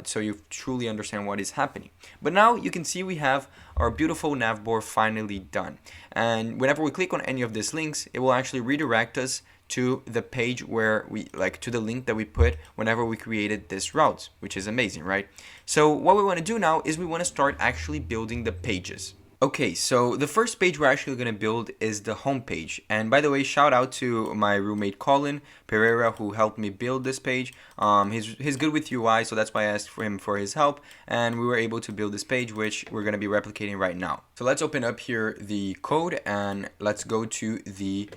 so you truly understand what is happening. But now you can see we have our beautiful Navbar finally done. And whenever we click on any of these links, it will actually redirect us to the page where we to the link that we put whenever we created this route, which is amazing, right? So what we want to do now is we want to start actually building the pages. Okay, so the first page we're actually going to build is the home page. And by the way, shout out to my roommate Colin Pereira who helped me build this page. He's good with UI, so that's why I asked for him for his help, and we were able to build this page, which we're going to be replicating right now. So let's open up here the code and let's go to the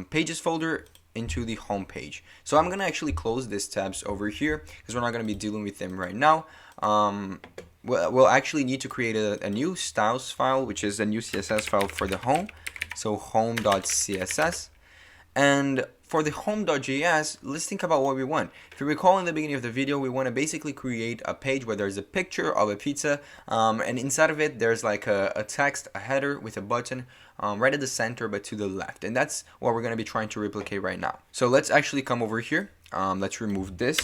pages folder into the home page. So I'm going to actually close these tabs over here because we're not going to be dealing with them right now. We'll actually need to create a new styles file, which is a new CSS file for the home. So home.css. And for the home.js, let's think about what we want. If you recall in the beginning of the video, we want to basically create a page where there's a picture of a pizza, and inside of it there's like a text, a header with a button right at the center but to the left. And that's what we're going to be trying to replicate right now. So let's actually come over here. Let's remove this.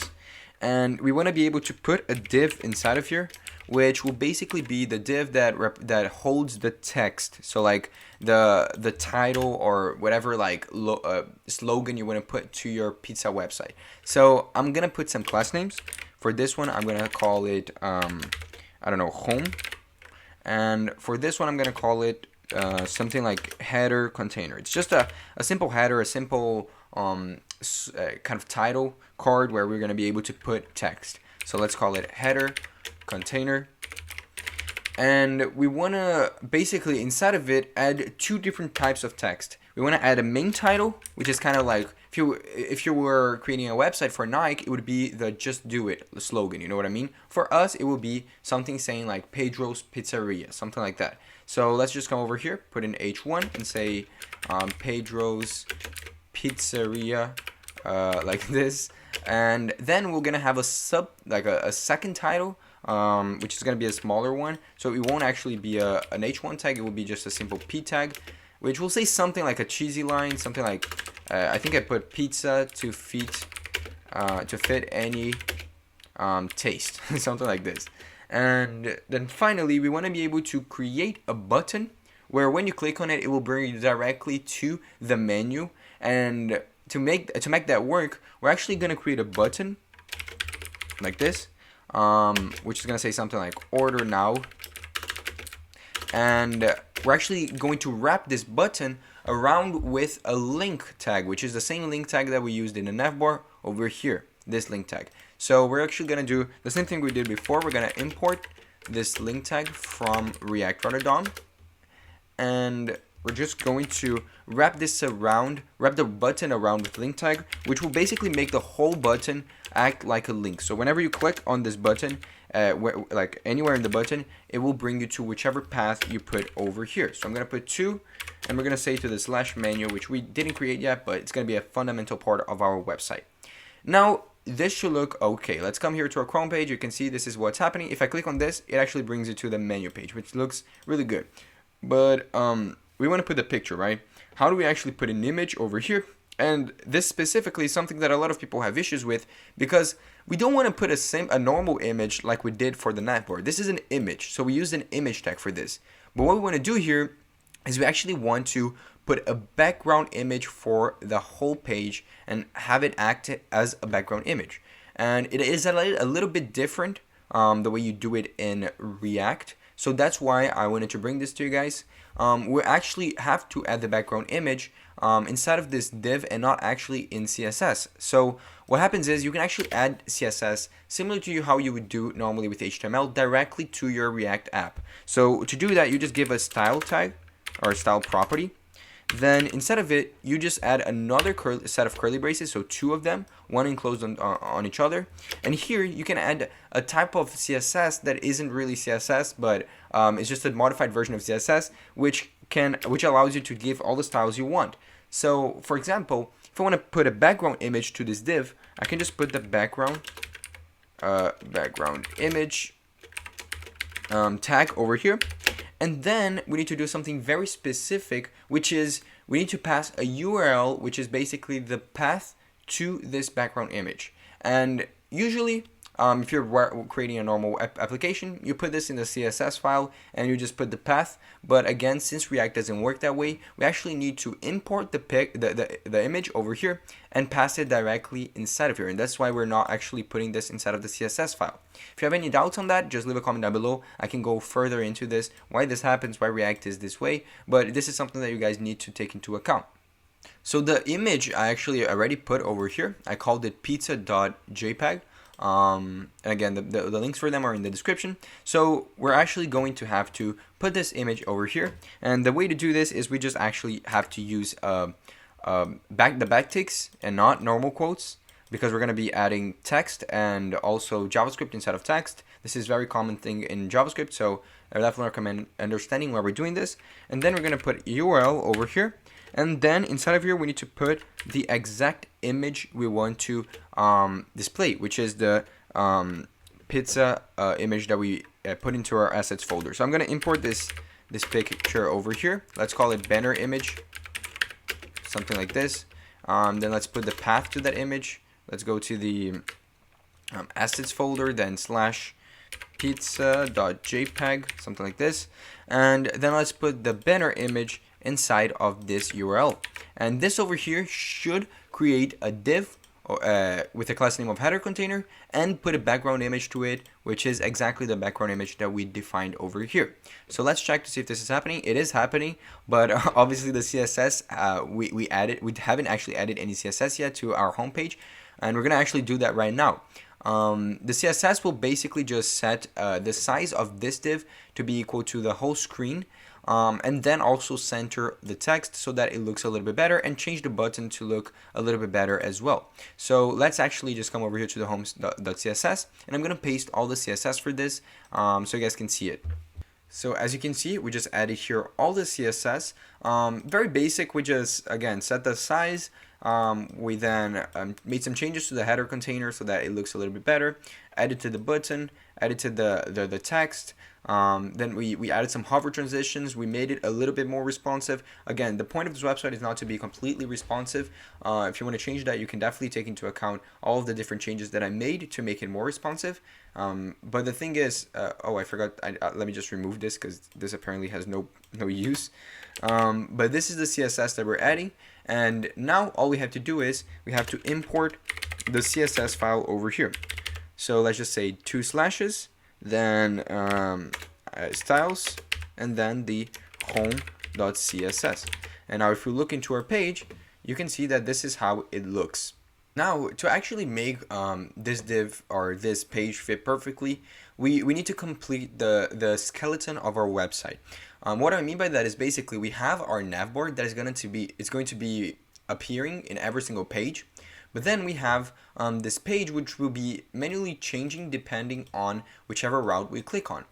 And we want to be able to put a div inside of here, which will basically be the div that holds the text. So like the title or whatever slogan you want to put to your pizza website. So I'm gonna put some class names. For this one, I'm gonna call it I don't know, home. And for this one, I'm gonna call it something like header container. It's just a simple header, a simple kind of title card where we're going to be able to put text. So let's call it header container. And we want to basically inside of it add two different types of text. We want to add a main title, which is kind of like if you were creating a website for Nike, it would be the just do it slogan, you know what I mean? For us, it will be something saying like Pedro's Pizzeria, something like that. So let's just come over here, put in H1 and say Pedro's Pizzeria, like this. And then we're gonna have a second title, which is gonna be a smaller one. So it won't actually be an H1 tag, it will be just a simple P tag, which will say something like a cheesy line, something like I think I put pizza to fit any taste, something like this. And then finally, we want to be able to create a button where when you click on it, it will bring you directly to the menu. And to make that work, we're actually going to create a button like this, which is going to say something like order now. And we're actually going to wrap this button around with a link tag, which is the same link tag that we used in the Navbar over here, this link tag. So we're actually going to do the same thing we did before. We're going to import this link tag from React.DOM, and we're just going to wrap the button around with link tag, which will basically make the whole button act like a link. So whenever you click on this button, like anywhere in the button, it will bring you to whichever path you put over here. So I'm going to put 2, and we're going to say to the slash menu, which we didn't create yet, but it's going to be a fundamental part of our website. Now, this should look okay. Let's come here to our Chrome page. You can see this is what's happening. If I click on this, it actually brings you to the menu page, which looks really good. But we want to put the picture, right? How do we actually put an image over here? And this specifically is something that a lot of people have issues with, because we don't want to put a normal image like we did for the Navbar. This is an image, so we use an image tag for this. But what we want to do here is we actually want to put a background image for the whole page and have it act as a background image. And it is a little bit different the way you do it in React. So that's why I wanted to bring this to you guys. We actually have to add the background image inside of this div and not actually in CSS. So what happens is you can actually add CSS similar to how you would do normally with HTML directly to your React app. So to do that, you just give a style tag or a style property. Then instead of it, you just add another set of curly braces, so 2 of them, one enclosed on each other. And here you can add a type of CSS that isn't really CSS, but it's just a modified version of CSS, which allows you to give all the styles you want. So for example, if I want to put a background image to this div, I can just put the background image tag over here. And then we need to do something very specific, which is we need to pass a URL, which is basically the path to this background image. And usually, if you're creating a normal application, you put this in the CSS file and you just put the path. But again, since React doesn't work that way, we actually need to import the image over here and pass it directly inside of here. And that's why we're not actually putting this inside of the CSS file. If you have any doubts on that, just leave a comment down below. I can go further into this, why this happens, why React is this way. But this is something that you guys need to take into account. So the image I actually already put over here. I called it pizza.jpg. And again, the links for them are in the description. So we're actually going to have to put this image over here, and the way to do this is we just actually have to use the backticks and not normal quotes, because we're going to be adding text and also JavaScript instead of text. This is a very common thing in JavaScript, so I definitely recommend understanding why we're doing this. And then we're going to put URL over here. And then inside of here, we need to put the exact image we want to display, which is the pizza image that we put into our assets folder. So I'm going to import this picture over here. Let's call it banner image, something like this. Then let's put the path to that image. Let's go to the assets folder, then slash pizza.jpg, something like this. And then let's put the banner image inside of this URL. And this over here should create a div with a class name of header container and put a background image to it, which is exactly the background image that we defined over here. So let's check to see if this is happening. It is happening, but obviously the CSS we haven't actually added any CSS yet to our homepage, and we're gonna actually do that right now. The CSS will basically just set the size of this div to be equal to the whole screen, and then also center the text so that it looks a little bit better, and change the button to look a little bit better as well. So let's actually just come over here to the homes.css, and I'm going to paste all the CSS for this so you guys can see it. So as you can see, we just added here all the CSS, very basic. We just, again, set the size. We then made some changes to the header container so that it looks a little bit better, added to the button, added to the text. Then we added some hover transitions. We made it a little bit more responsive. Again, the point of this website is not to be completely responsive. If you want to change that, you can definitely take into account all of the different changes that I made to make it more responsive. But the thing is, oh, I forgot. Let me just remove this because this apparently has no use. But this is the CSS that we're adding. And now all we have to do is we have to import the CSS file over here. So let's just say 2 slashes, then styles, and then the home.css. And now if we look into our page, you can see that this is how it looks. Now, to actually make this div or this page fit perfectly, we need to complete the skeleton of our website. What I mean by that is basically we have our Navbar that is going to be appearing in every single page. But then we have this page which will be manually changing depending on whichever route we click on.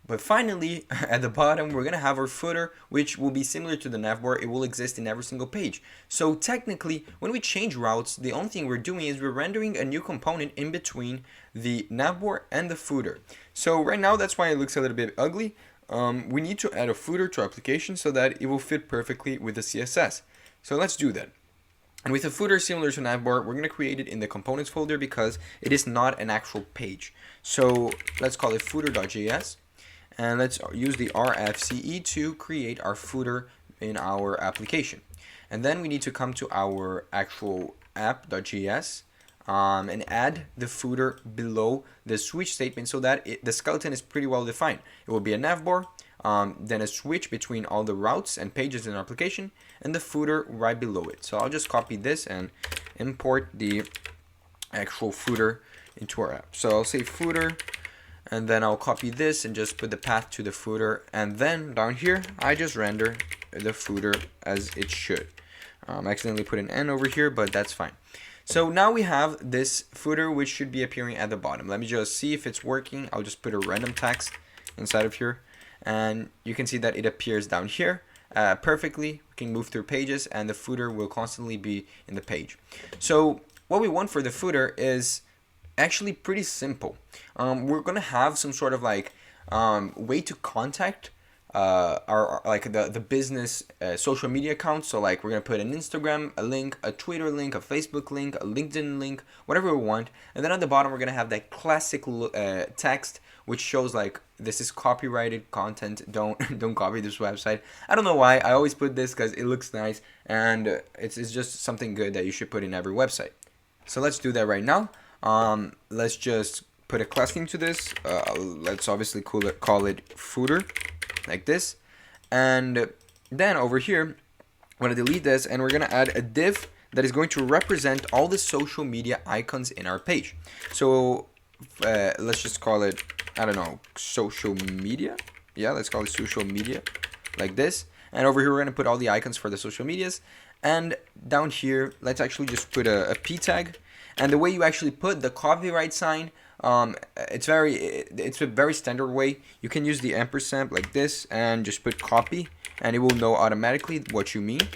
But finally, at the bottom, we're going to have our footer, which will be similar to the Navbar. It will exist in every single page. So technically, when we change routes, the only thing we're doing is we're rendering a new component in between the Navbar and the footer. So right now, that's why it looks a little bit ugly. We need to add a footer to our application so that it will fit perfectly with the CSS. So let's do that. And with a footer similar to Navbar, we're going to create it in the components folder because it is not an actual page. So let's call it footer.js. And let's use the RFCE to create our footer in our application. And then we need to come to our actual app.js. and add the footer below the switch statement so that the skeleton is pretty well defined. It will be a navbar, then a switch between all the routes and pages in our application, and the footer right below it. So I'll just copy this and import the actual footer into our app. So I'll say footer, and then I'll copy this and just put the path to the footer, and then down here I just render the footer as it should. I accidentally put an N over here, but that's fine. So now we have this footer which should be appearing at the bottom. Let me just see if it's working. I'll just put a random text inside of here, and you can see that it appears down here perfectly. We can move through pages and the footer will constantly be in the page. So what we want for the footer is actually pretty simple. We're gonna have some sort of like way to contact our like the business social media accounts. So like we're gonna put an Instagram, a link, a Twitter link, a Facebook link, a LinkedIn link, whatever we want, and then at the bottom we're gonna have that classic text which shows like this is copyrighted content. Don't copy this website. I don't know why I always put this because it looks nice and it's just something good that you should put in every website. So let's do that right now. Let's just put a class name to this. Let's obviously call it footer, like this. And then over here, I'm going to delete this and we're going to add a div that is going to represent all the social media icons in our page. So let's just call it, I don't know, social media. Yeah, let's call it social media, like this. And over here, we're going to put all the icons for the social medias. And down here, let's actually just put a p tag. And the way you actually put the copyright sign, it's a very standard way. You can use the ampersand like this and just put copy, and it will know automatically what you mean.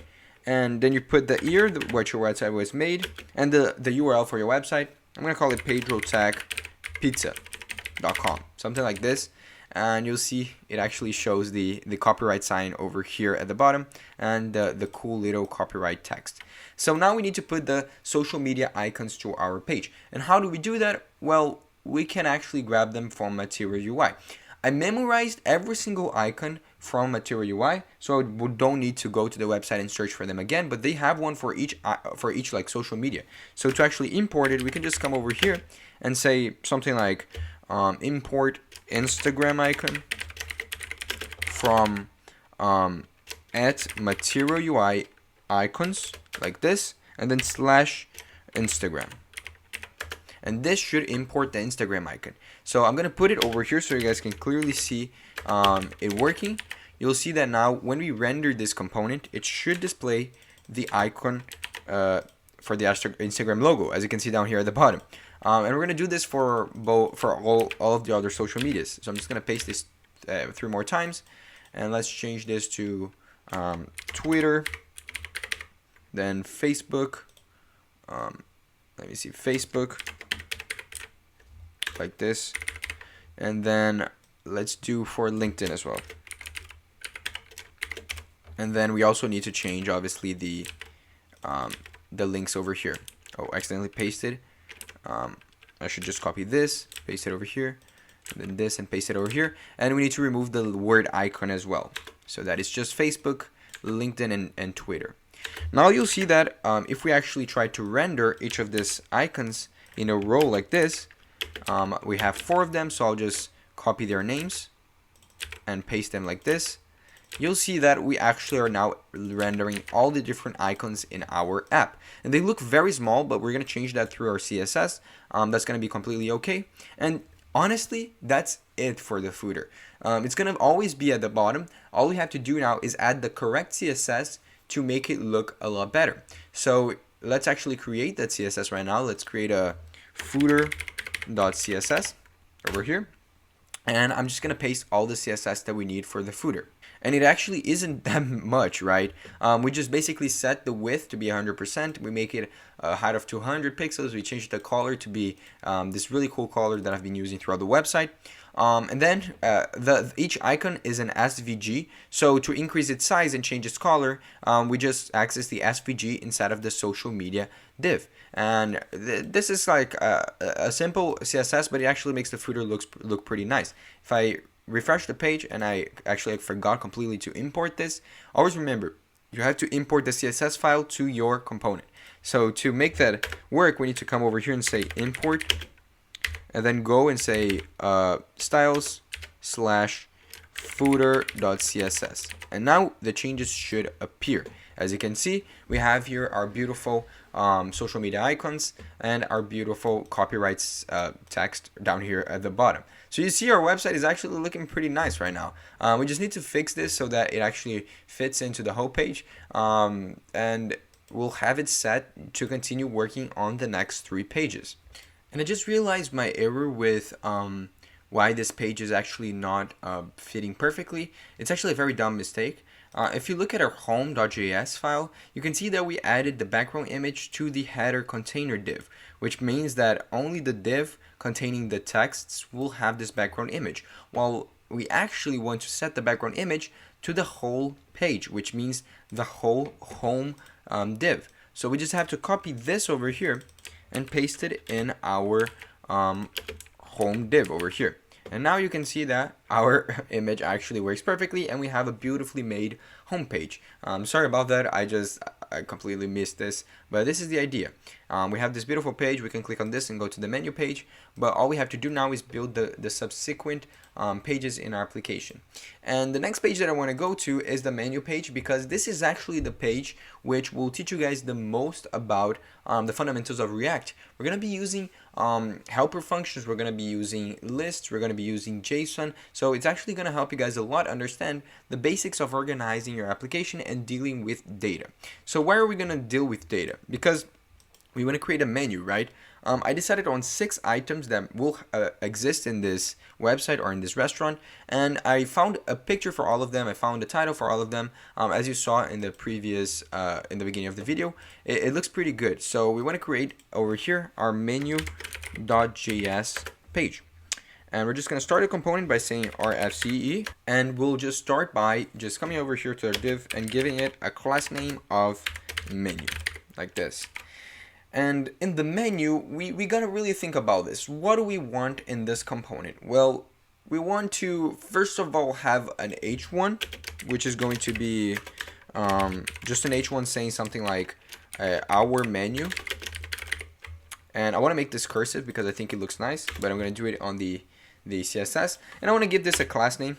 And then you put the year what your website was made, and the URL for your website. I'm gonna call it PedroTech.com, something like this. And you'll see it actually shows the copyright sign over here at the bottom and the cool little copyright text. So now we need to put the social media icons to our page. And how do we do that? Well, we can actually grab them from Material UI. I memorized every single icon from Material UI, so we don't need to go to the website and search for them again, but they have one for each like social media. So to actually import it, we can just come over here and say something like import Instagram icon from at Material UI icons, like this, and then slash Instagram. And this should import the Instagram icon. So I'm gonna put it over here so you guys can clearly see it working. You'll see that now when we render this component, it should display the icon for the Instagram logo, as you can see down here at the bottom. And we're gonna do this for all of the other social medias. So I'm just gonna paste this 3 more times, and let's change this to Twitter, then Facebook. Let me see, Facebook, like this, and then let's do for LinkedIn as well. And then we also need to change obviously the links over here. Oh, accidentally pasted. I should just copy this, paste it over here, and then this, and paste it over here. And we need to remove the word icon as well. So that is just Facebook, LinkedIn, and Twitter. Now you'll see that if we actually try to render each of these icons in a row like this, we have 4 of them. So I'll just copy their names and paste them like this. You'll see that we actually are now rendering all the different icons in our app. And they look very small, but we're going to change that through our CSS. That's going to be completely okay. And honestly, that's it for the footer. It's going to always be at the bottom. All we have to do now is add the correct CSS to make it look a lot better. So let's actually create that CSS right now. Let's create a footer.css over here. And I'm just going to paste all the CSS that we need for the footer. And it actually isn't that much, right? We just basically set the width to be 100%. We make it a height of 200 pixels. We change the color to be this really cool color that I've been using throughout the website. And then each icon is an SVG. So to increase its size and change its color, we just access the SVG inside of the social media div. And this is like a simple CSS, but it actually makes the footer look pretty nice. If I refresh the page, and I actually forgot completely to import this, always remember, you have to import the CSS file to your component. So to make that work, we need to come over here and say import, and then go and say styles slash footer.css. And now the changes should appear. As you can see, we have here our beautiful social media icons and our beautiful copyrights text down here at the bottom. So you see our website is actually looking pretty nice right now. We just need to fix this so that it actually fits into the whole page, and we'll have it set to continue working on the next 3 pages. And I just realized my error with why this page is actually not fitting perfectly. It's actually a very dumb mistake. If you look at our home.js file, you can see that we added the background image to the header container div, which means that only the div containing the texts will have this background image, while we actually want to set the background image to the whole page, which means the whole home div. So we just have to copy this over here and paste it in our home div over here. And now you can see that our image actually works perfectly and we have a beautifully made homepage. Sorry about that, I completely missed this, but this is the idea. We have this beautiful page, we can click on this and go to the menu page, but all we have to do now is build the subsequent pages in our application. And the next page that I want to go to is the menu page, because this is actually the page which will teach you guys the most about the fundamentals of React. We're going to be using helper functions, we're going to be using lists, we're going to be using JSON, so it's actually going to help you guys a lot understand the basics of organizing your application and dealing with data. So why are we going to deal with data? Because we want to create a menu, right? I decided on 6 items that will exist in this website or in this restaurant, and I found a picture for all of them. I found a title for all of them. As you saw in the previous, in the beginning of the video, it looks pretty good. So we want to create over here our menu.js page. And we're just going to start a component by saying rfce, and we'll just start by just coming over here to our div and giving it a class name of menu, like this. And in the menu, we gotta really think about this. What do we want in this component? Well, we want to first of all have an h1, which is going to be just an h1 saying something like our menu. And I want to make this cursive because I think it looks nice, but I'm going to do it on the CSS. And I want to give this a class name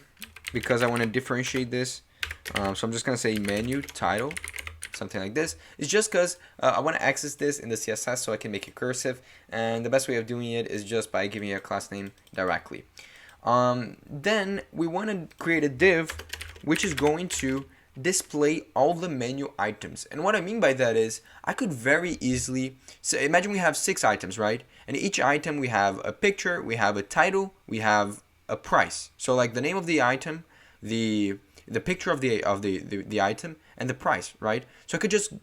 because I want to differentiate this. So I'm just going to say menu title, something like this. It's just because I want to access this in the CSS so I can make it cursive, and the best way of doing it is just by giving it a class name directly. Then we want to create a div which is going to display all the menu items. And what I mean by that is I could very easily, so imagine we have 6 items, right? And each item we have a picture, we have a title, we have a price. So like the name of the item, the picture of the item, and the price, right? So I could just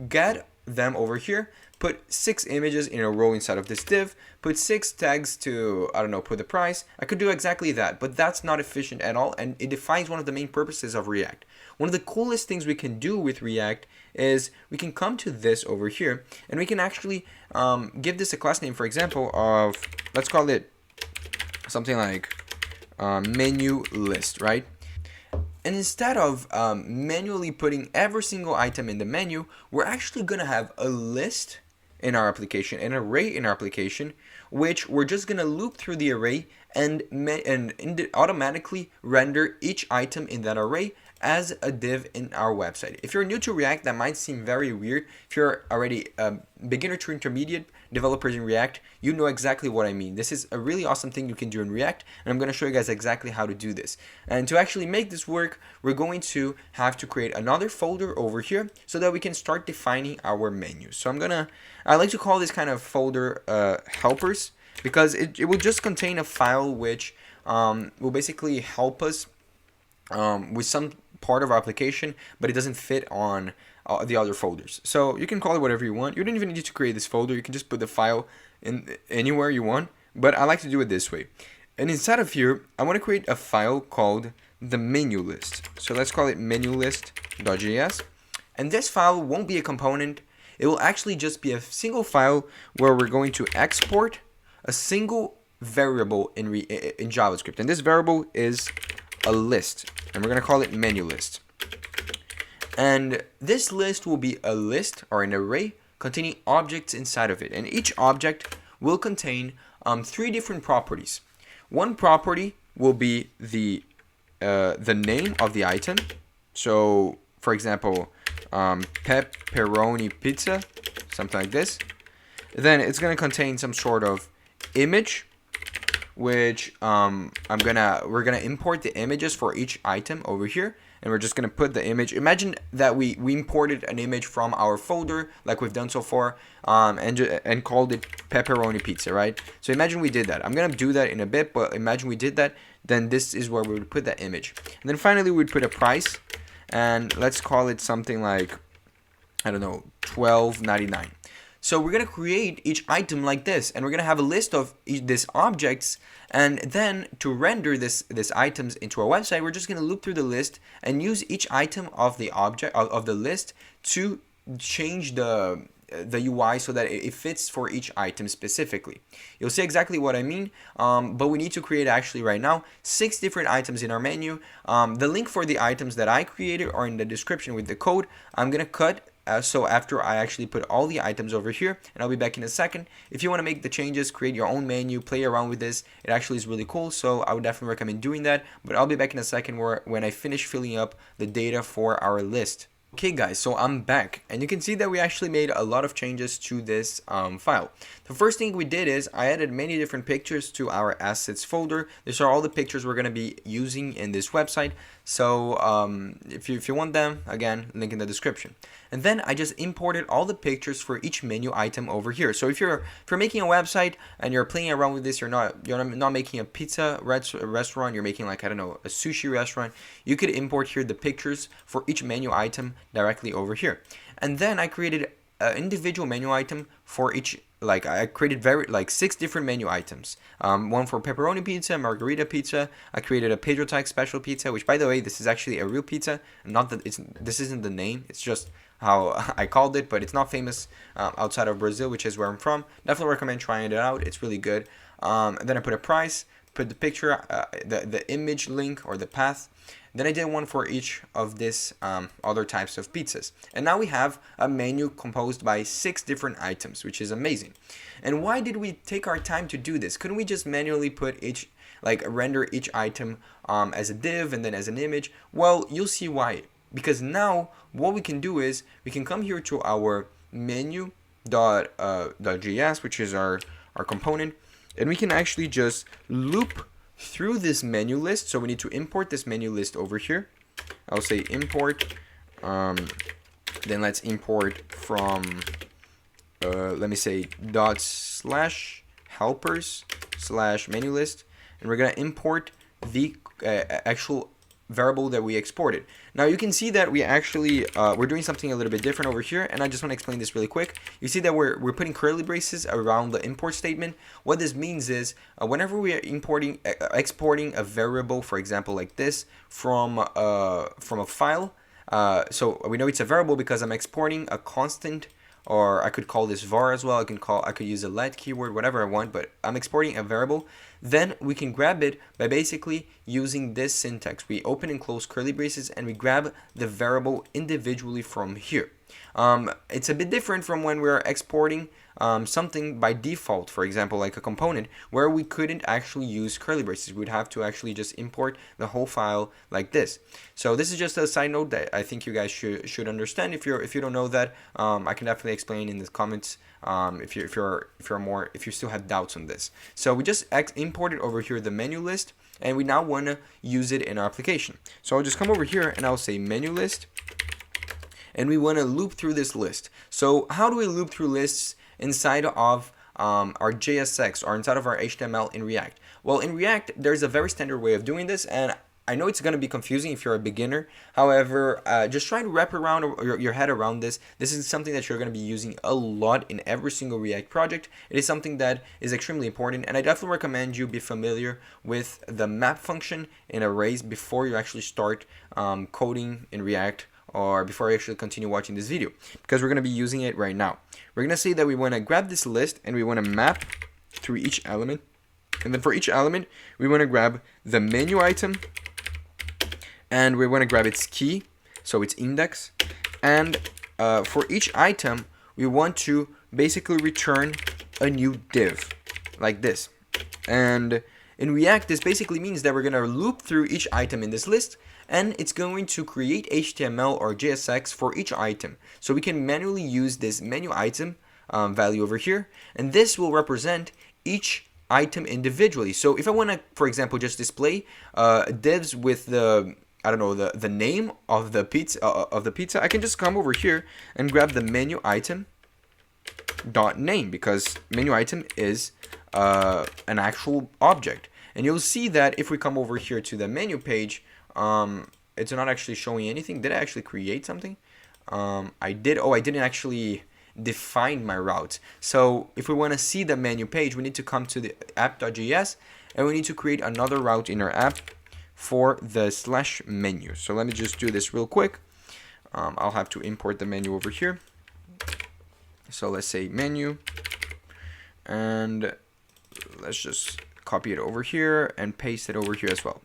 get them over here, put 6 images in a row inside of this div, put 6 tags to, I don't know, put the price. I could do exactly that, but that's not efficient at all, and it defines one of the main purposes of React. One of the coolest things we can do with React is we can come to this over here, and we can actually give this a class name, for example, of, let's call it something like menu list, right? And instead of manually putting every single item in the menu, we're actually going to have a list in our application, an array in our application, which we're just going to loop through the array and automatically render each item in that array as a div in our website. If you're new to React, that might seem very weird. If you're already beginner to intermediate developers in React, you know exactly what I mean. This is a really awesome thing you can do in React, and I'm going to show you guys exactly how to do this. And to actually make this work, we're going to have to create another folder over here so that we can start defining our menus. So I like to call this kind of folder helpers, because it will just contain a file which will basically help us with some part of our application, but it doesn't fit on the other folders. So you can call it whatever you want. You don't even need to create this folder. You can just put the file in anywhere you want, but I like to do it this way. And inside of here, I want to create a file called the menu list. So let's call it menulist.js. And this file won't be a component. It will actually just be a single file where we're going to export a single variable in JavaScript. And this variable is a list, and we're going to call it menu list. And this list will be a list or an array containing objects inside of it, and each object will contain 3 different properties. One property will be the name of the item. So, for example, pepperoni pizza, something like this. Then it's going to contain some sort of image, which we're gonna import the images for each item over here, and we're just gonna put the image. Imagine that we imported an image from our folder like we've done so far, and called it pepperoni pizza, right? So imagine we did that. I'm gonna do that in a bit, but imagine we did that. Then this is where we would put that image, and then finally we'd put a price, and let's call it something like, I don't know, $12.99. So we're going to create each item like this, and we're going to have a list of these objects, and then to render this items into our website, we're just going to loop through the list and use each item of the object of the list to change the UI so that it fits for each item specifically. You'll see exactly what I mean, but we need to create actually right now 6 different items in our menu. The link for the items that I created are in the description with the code. I'm going to cut so after I actually put all the items over here, and I'll be back in a second. If you want to make the changes, create your own menu, play around with this, it actually is really cool, so I would definitely recommend doing that. But I'll be back in a second when I finish filling up the data for our list. Okay guys, so I'm back, and you can see that we actually made a lot of changes to this file. The first thing we did is I added many different pictures to our assets folder. These are all the pictures we're going to be using in this website. So if you want them, again, link in the description. And then I just imported all the pictures for each menu item over here. So if you're making a website and you're playing around with this, you're not making a pizza restaurant, you're making like, I don't know, a sushi restaurant, you could import here the pictures for each menu item directly over here. And then I created an individual menu item for each. Like I created 6 different menu items. One for pepperoni pizza, margarita pizza. I created a PedroTech special pizza, which by the way, this is actually a real pizza. Not that this isn't the name. It's just how I called it, but it's not famous outside of Brazil, which is where I'm from. Definitely recommend trying it out. It's really good. And then I put a price, put the picture, the image link or the path. Then I did one for each of these other types of pizzas. And now we have a menu composed by 6 different items, which is amazing. And why did we take our time to do this? Couldn't we just manually put render each item as a div and then as an image? Well, you'll see why. Because now what we can do is we can come here to our menu.js, which is our component, and we can actually just loop through this menu list. So we need to import this menu list over here. I'll say import, then let's import from let me say /helpers/menu list, and we're gonna import the actual variable that we exported. Now you can see that we actually we're doing something a little bit different over here, and I just want to explain this really quick. You see that we're putting curly braces around the import statement. What this means is whenever we are exporting a variable, for example like this, from a file, so we know it's a variable because I'm exporting a constant, or I could call this var as well. I could use a let keyword, whatever I want, but I'm exporting a variable. Then we can grab it by basically using this syntax. We open and close curly braces and we grab the variable individually from here. It's a bit different from when we're exporting something by default, for example, like a component, where we couldn't actually use curly braces. We'd have to actually just import the whole file like this. So this is just a side note that I think you guys should understand. If you don't know that, I can definitely explain in the comments if you still have doubts on this. So we just imported over here the menu list, and we now want to use it in our application. So I'll just come over here and I'll say menu list, and we want to loop through this list. So how do we loop through lists inside of our JSX or inside of our HTML in React? Well, in React, there's a very standard way of doing this, and I know it's going to be confusing if you're a beginner. However, just try to wrap around your head around this. This is something that you're going to be using a lot in every single React project. It is something that is extremely important, and I definitely recommend you be familiar with the map function in arrays before you actually start coding in React, or before I actually continue watching this video, because we're going to be using it right now. We're going to say that we want to grab this list and we want to map through each element, and then for each element we want to grab the menu item, and we want to grab its key, so its index, and for each item we want to basically return a new div like this. And in React, this basically means that we're going to loop through each item in this list, and it's going to create HTML or JSX for each item. So we can manually use this menu item value over here, and this will represent each item individually. So if I want to, for example, just display divs with the, I don't know, the name of the pizza, I can just come over here and grab the menu item dot name, because menu item is an actual object. And you'll see that if we come over here to the menu page, it's not actually showing anything. Did I actually create something? I did. Oh, I didn't actually define my route. So if we want to see the menu page, we need to come to the app.js, and we need to create another route in our app for the /menu. So let me just do this real quick. I'll have to import the menu over here. So let's say menu, and let's just copy it over here and paste it over here as well.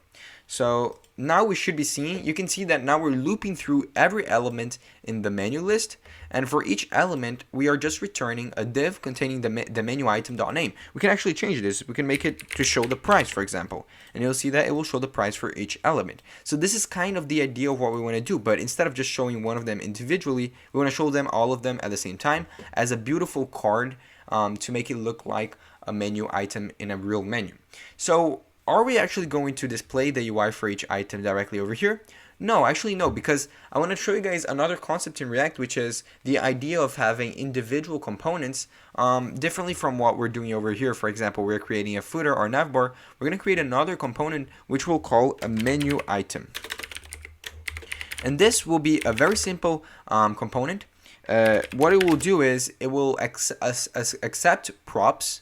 So now we should be seeing, you can see that now we're looping through every element in the menu list, and for each element we are just returning a div containing the menu item.name. We can actually change this. We can make it to show the price, for example, and you'll see that it will show the price for each element. So this is kind of the idea of what we want to do, but instead of just showing one of them individually, we want to show them all of them at the same time as a beautiful card to make it look like a menu item in a real menu. So are we actually going to display the UI for each item directly over here? No, actually no, because I want to show you guys another concept in React, which is the idea of having individual components differently from what we're doing over here. For example, we're creating a footer or navbar. We're going to create another component which we'll call a menu item. And this will be a very simple component. What it will do is it will accept props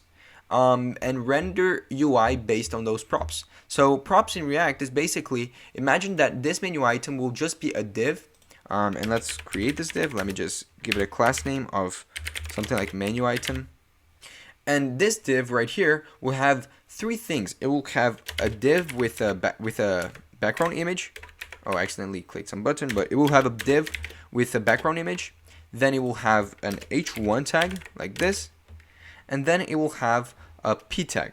and render UI based on those props. So props in React is basically, imagine that this menu item will just be a div, and let's create this div. Let me just give it a class name of something like menu item, and this div right here will have three things. It will have a div with a background image. Oh, I accidentally clicked some button, but it will have a div with a background image. Then it will have an h1 tag like this, and then it will have a p tag.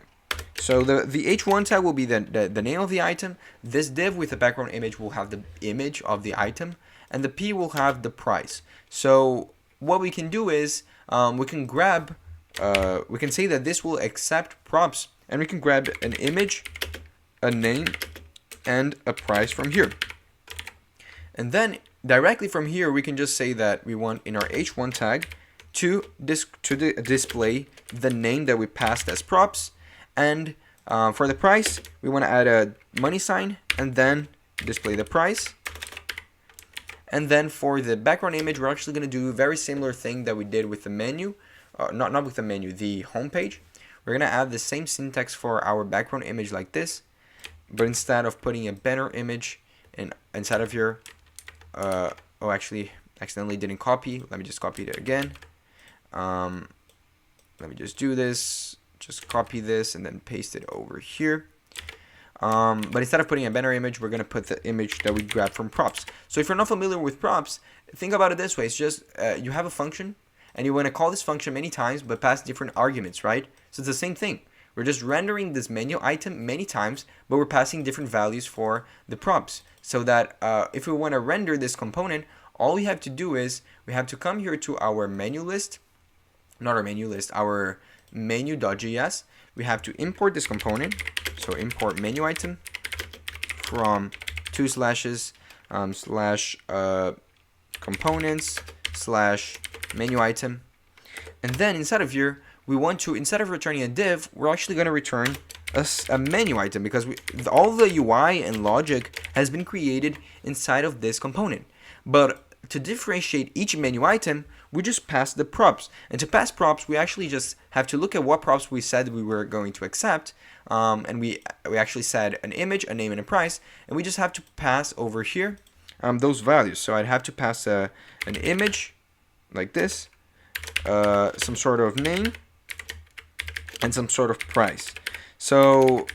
So the h1 tag will be the name of the item. This div with the background image will have the image of the item, and the p will have the price. So what we can do is we can grab, we can say that this will accept props, and we can grab an image, a name, and a price from here. And then directly from here, we can just say that we want in our h1 tag to display the name that we passed as props, and for the price we want to add a money sign and then display the price. And then for the background image, we're actually going to do a very similar thing that we did with the menu, not with the menu, the home page. We're going to add the same syntax for our background image like this, but instead of putting a banner image inside of here, oh, actually accidentally didn't copy. Let me just copy it again. Let me just do this, just copy this and then paste it over here. But instead of putting a banner image, we're going to put the image that we grabbed from props. So if you're not familiar with props, think about it this way. It's just you have a function and you want to call this function many times but pass different arguments, right? So it's the same thing. We're just rendering this menu item many times, but we're passing different values for the props. So that if we want to render this component, all we have to do is we have to come here to our menu list, not our menu list, our menu.js. We have to import this component. So import menu item from // components / menu item. And then inside of here, we want to, instead of returning a div, we're actually going to return a menu item, because all the UI and logic has been created inside of this component. But to differentiate each menu item, we just pass the props. And to pass props, we actually just have to look at what props we said we were going to accept. And we actually said an image, a name, and a price. And we just have to pass over here those values. So I'd have to pass an image like this, some sort of name, and some sort of price. So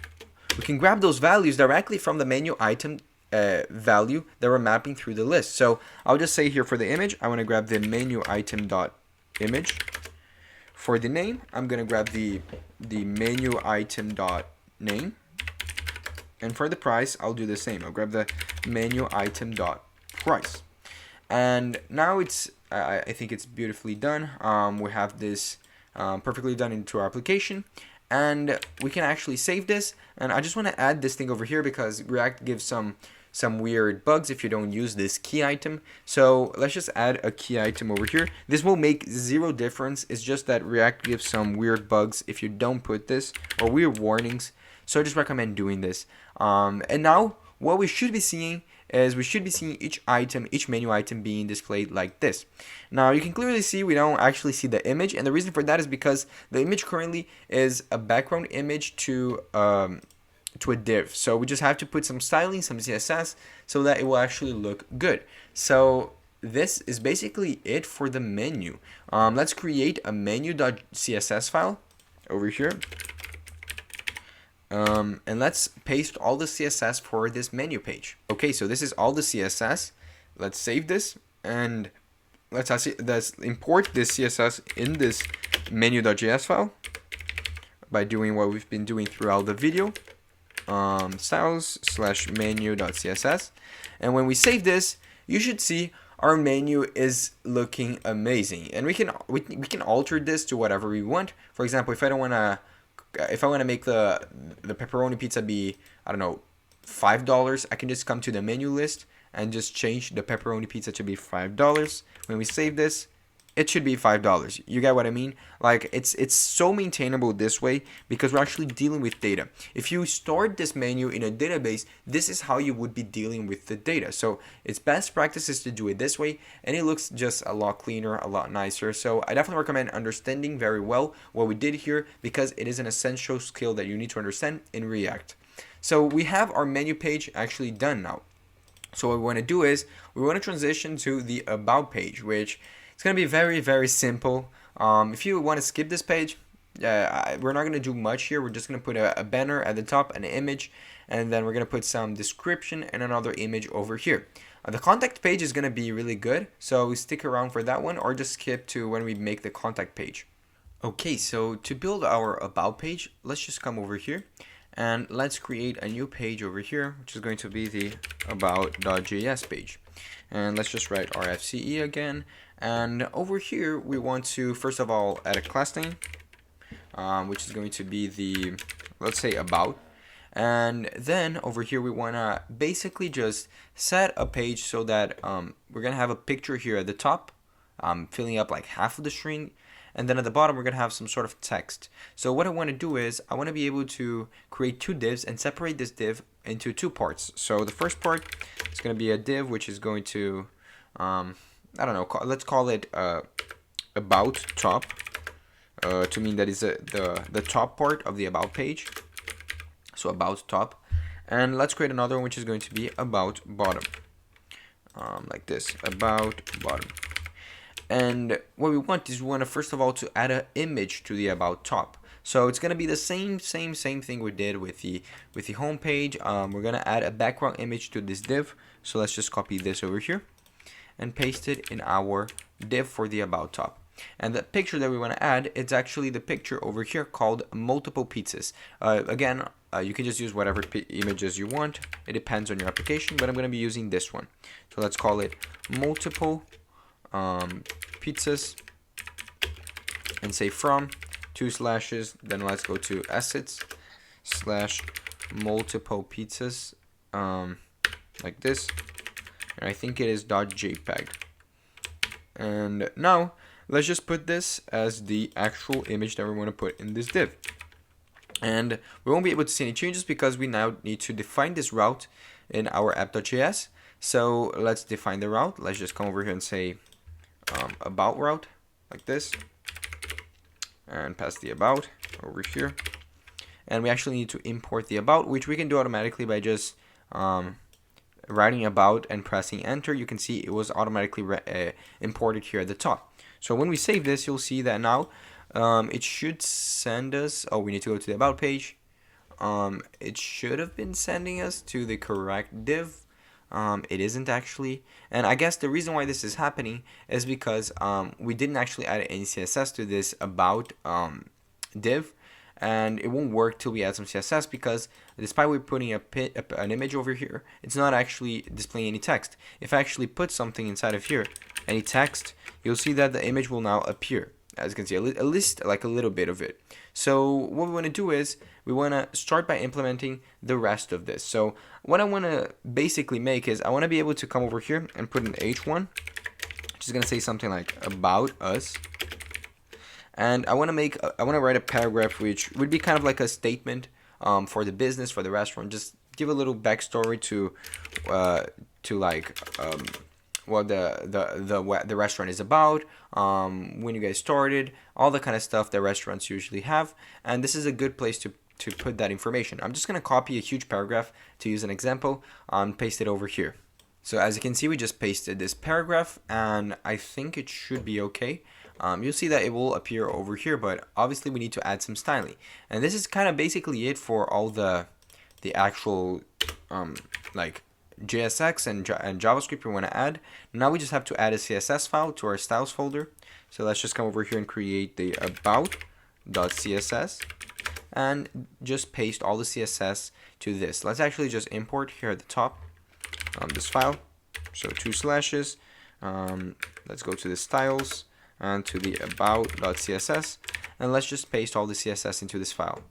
we can grab those values directly from the menu item value that we're mapping through the list. So I'll just say here for the image, I want to grab the menu item dot image. For the name, I'm gonna grab the menu item dot name, and for the price, I'll do the same. I'll grab the menu item dot price, and now it's I think it's beautifully done. We have this perfectly done into our application, and we can actually save this. And I just want to add this thing over here because React gives some weird bugs if you don't use this key item. So let's just add a key item over here. This will make zero difference. It's just that React gives some weird bugs if you don't put this, or weird warnings. So I just recommend doing this. And now what we should be seeing is each item, each menu item being displayed like this. Now you can clearly see we don't actually see the image, and the reason for that is because the image currently is a background image to a div. So we just have to put some styling, some CSS, so that it will actually look good. So this is basically it for the menu. Let's create a menu.css file over here. And let's paste all the CSS for this menu page. Okay, so this is all the CSS. Let's save this, and let's import this CSS in this menu.js file by doing what we've been doing throughout the video. Styles/menu.css, and when we save this, you should see our menu is looking amazing, and we can alter this to whatever we want. For example, if I want to make the pepperoni pizza be, I don't know, $5, I can just come to the menu list and just change the pepperoni pizza to be $5. When we save this, it should be $5. You get what I mean? Like, it's so maintainable this way because we're actually dealing with data. If you stored this menu in a database, this is how you would be dealing with the data. So it's best practices to do it this way, and it looks just a lot cleaner, a lot nicer. So I definitely recommend understanding very well what we did here because it is an essential skill that you need to understand in React. So we have our menu page actually done now. So what we want to do is we want to transition to the about page, which it's going to be very, very simple. If you want to skip this page, we're not going to do much here. We're just going to put a banner at the top, an image, and then we're going to put some description and another image over here. The contact page is going to be really good, so stick around for that one, or just skip to when we make the contact page. Okay, so to build our about page, let's just come over here and let's create a new page over here, which is going to be the about.js page. And let's just write RFCE again. And over here, we want to, first of all, add a class name, which is going to be the, let's say, about. And then over here, we want to basically just set a page so that we're going to have a picture here at the top, filling up like half of the screen. And then at the bottom, we're going to have some sort of text. So what I want to do is I want to be able to create two divs and separate this div into two parts. So the first part is going to be a div, which is going to, I don't know, let's call it about top, to mean that is the top part of the about page. So about top. And let's create another one, which is going to be about bottom, like this, about bottom. And what we want is we want to first of all to add an image to the about top. So it's going to be the same thing we did with the home page. We're going to add a background image to this div. So let's just copy this over here and paste it in our div for the about top. And the picture that we want to add, it's actually the picture over here called multiple pizzas. Again, you can just use whatever images you want. It depends on your application, but I'm going to be using this one. So let's call it multiple pizzas and say from 2 slashes, then let's go to assets / multiple pizzas, like this, and I think it is .jpeg. And now let's just put this as the actual image that we want to put in this div. And we won't be able to see any changes because we now need to define this route in our app.js. So let's define the route. Let's just come over here and say about route, like this, and pass the about over here. And we actually need to import the about, which we can do automatically by just writing about and pressing enter. You can see it was automatically imported here at the top. So when we save this, you'll see that now it should send us, oh, we need to go to the about page. It should have been sending us to the correct div. It isn't actually, and I guess the reason why this is happening is because we didn't actually add any CSS to this about div, and it won't work till we add some CSS, because despite we're putting an image over here, it's not actually displaying any text. If I actually put something inside of here, any text, you'll see that the image will now appear. As you can see, at least like a little bit of it. So what we want to do is we want to start by implementing the rest of this. So what I want to basically make is I want to be able to come over here and put an H1, which is going to say something like about us. And I want to write a paragraph which would be kind of like a statement for the business, for the restaurant. Just give a little backstory to like what the restaurant is about, when you guys started, all the kind of stuff that restaurants usually have. And this is a good place to put that information. I'm just going to copy a huge paragraph to use an example and paste it over here. So as you can see, we just pasted this paragraph, and I think it should be okay. You'll see that it will appear over here, but obviously we need to add some styling. And this is kind of basically it for all the actual like JSX and JavaScript we want to add. Now we just have to add a CSS file to our styles folder. So let's just come over here and create the about.css and just paste all the CSS to this. Let's actually just import here at the top this file. So 2 slashes. Let's go to the styles and to the about.css, and let's just paste all the CSS into this file.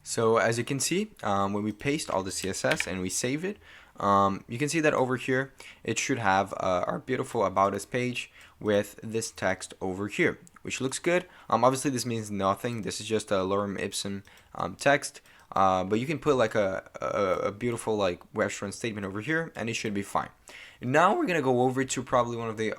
So as you can see, when we paste all the CSS and we save it, you can see that over here it should have our beautiful about us page with this text over here, which looks good. Obviously this means nothing. This is just a lorem ipsum text, but you can put like a beautiful like restaurant statement over here, and it should be fine. Now we're gonna go over to probably one of the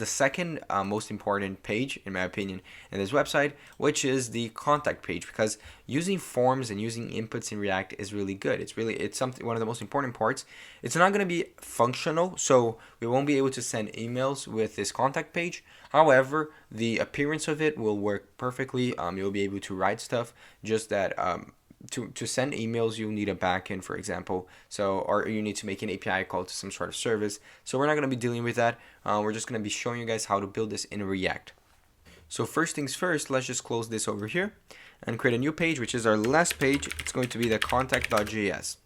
second most important page, in my opinion, in this website, which is the contact page, because using forms and using inputs in React is really good. It's something, one of the most important parts. It's not gonna be functional, so we won't be able to send emails with this contact page. However, the appearance of it will work perfectly. You'll be able to write stuff, just that to send emails you'll need a backend, for example, or you need to make an API call to some sort of service. So we're not going to be dealing with that. We're just going to be showing you guys how to build this in React. So first things first, let's just close this over here and create a new page, which is our last page. It's going to be the contact.js.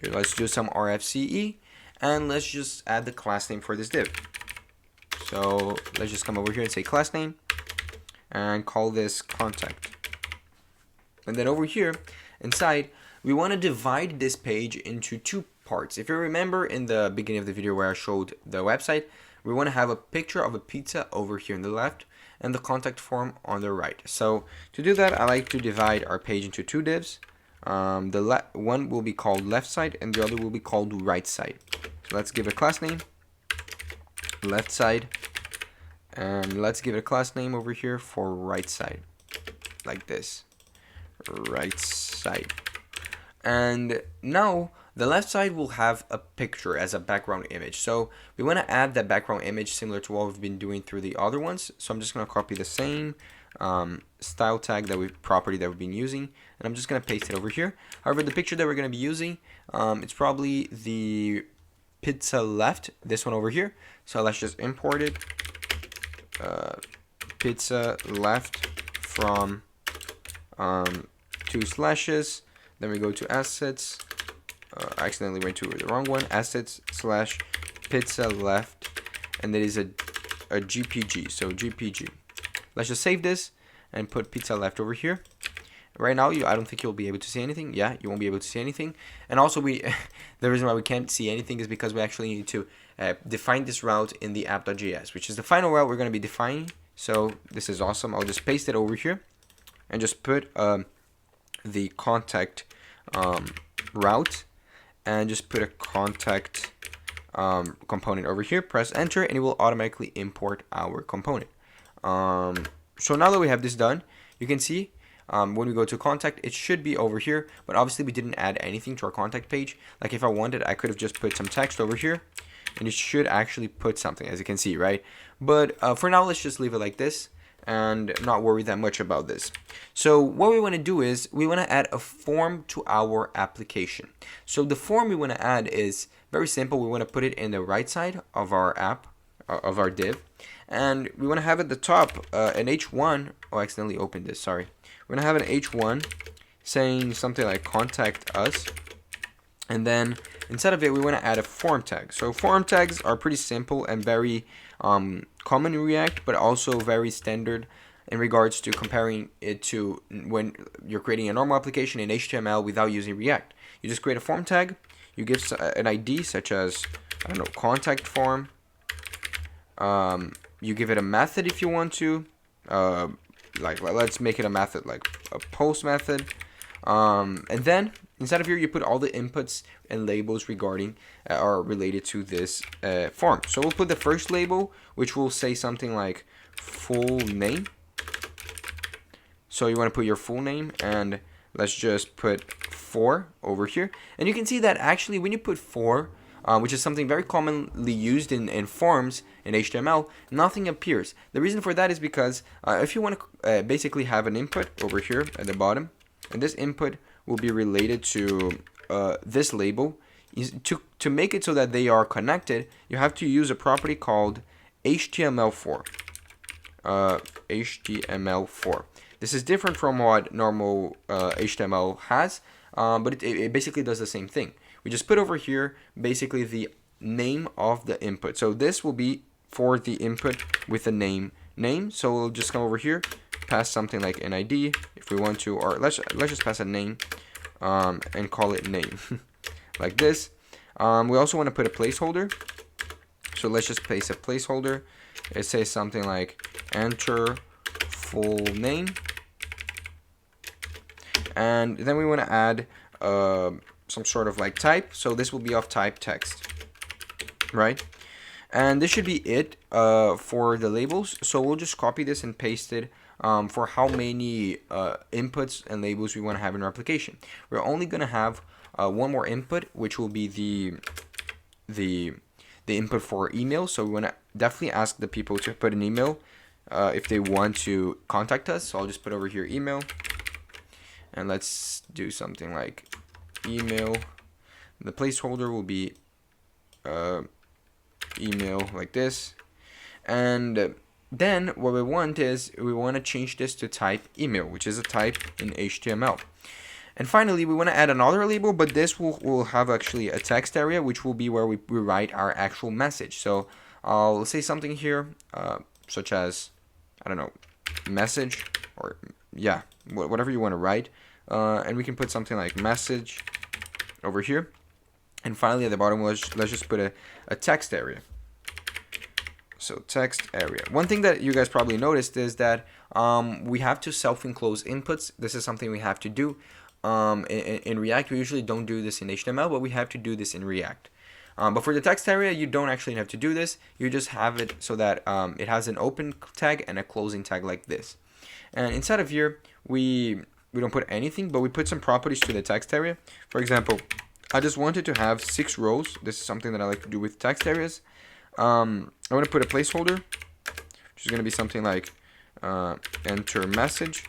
Let's do some RFCE, and let's just add the class name for this div. So let's just come over here and say class name and call this contact. And then over here inside, we want to divide this page into 2 parts. If you remember in the beginning of the video where I showed the website, we want to have a picture of a pizza over here on the left and the contact form on the right. So to do that, I like to divide our page into 2 divs. One will be called left side and the other will be called right side. So let's give it a class name, left side, and let's give it a class name over here for right side, like this. Right side. And now the left side will have a picture as a background image. So we want to add that background image similar to what we've been doing through the other ones. So I'm just going to copy the same style tag property that we've been using, and I'm just going to paste it over here. However, the picture that we're going to be using, it's probably the pizza left, this one over here. So let's just import it. Pizza left from 2 slashes, then we go to assets. I accidentally went to the wrong one. Assets / pizza left, and that is a GPG. So GPG. Let's just save this and put pizza left over here. Right now, I don't think you'll be able to see anything. Yeah, you won't be able to see anything. And also, the reason why we can't see anything is because we actually need to define this route in the app.js, which is the final route we're going to be defining. So this is awesome. I'll just paste it over here and just put the contact route and just put a contact component over here. Press enter and it will automatically import our component. So now that we have this done, you can see when we go to contact, it should be over here, but obviously we didn't add anything to our contact page. Like if I wanted, I could have just put some text over here and it should actually put something, as you can see, right? But for now, let's just leave it like this. and not worry that much about this. So what we want to do is we want to add a form to our application. So the form we want to add is very simple. We want to put it in the right side of our app, of our div, and we want to have at the top an h1. Oh, I accidentally opened this, sorry. We're going to have an h1 saying something like contact us, and then inside of it we want to add a form tag. So form tags are pretty simple and very common in React, but also very standard in regards to comparing it to when you're creating a normal application in HTML without using React. You just create a form tag, you give an ID such as, I don't know, contact form. You give it a method if you want to, like let's make it a method like a post method, and then inside of here you put all the inputs and labels regarding are related to this form. So we'll put the first label, which will say something like full name. So you want to put your full name, and let's just put 4 over here. And you can see that actually when you put 4, which is something very commonly used in forms in HTML, nothing appears. The reason for that is because if you want to basically have an input over here at the bottom, and this input will be related to this label, to make it so that they are connected, you have to use a property called HTML4. HTML4. This is different from what normal HTML has, but it basically does the same thing. We just put over here basically the name of the input. So this will be for the input with the name. So we'll just come over here, pass something like an ID if we want to, or let's just pass a name and call it name like this. We also want to put a placeholder. So let's just place a placeholder. It says something like enter full name, and then we want to add some sort of like type. So this will be of type text, right? And this should be it for the labels. So we'll just copy this and paste it for how many inputs and labels we want to have in our application. We're only going to have one more input, which will be the input for email. So we want to definitely ask the people to put an email if they want to contact us. So I'll just put over here email, and let's do something like email. The placeholder will be email like this, and then what we want is we want to change this to type email, which is a type in HTML. And finally, we want to add another label, but this will have actually a text area, which will be where we write our actual message. So I'll say something here, such as, I don't know, message, or yeah, whatever you want to write. And we can put something like message over here. And finally, at the bottom, let's just put a text area. So text area. One thing that you guys probably noticed is that we have to self-enclose inputs. This is something we have to do. In React, we usually don't do this in HTML, but we have to do this in React. But for the text area, you don't actually have to do this. You just have it so that it has an open tag and a closing tag like this. And inside of here, we don't put anything, but we put some properties to the text area. For example, I just wanted to have 6 rows. This is something that I like to do with text areas. I want to put a placeholder, which is going to be something like enter message.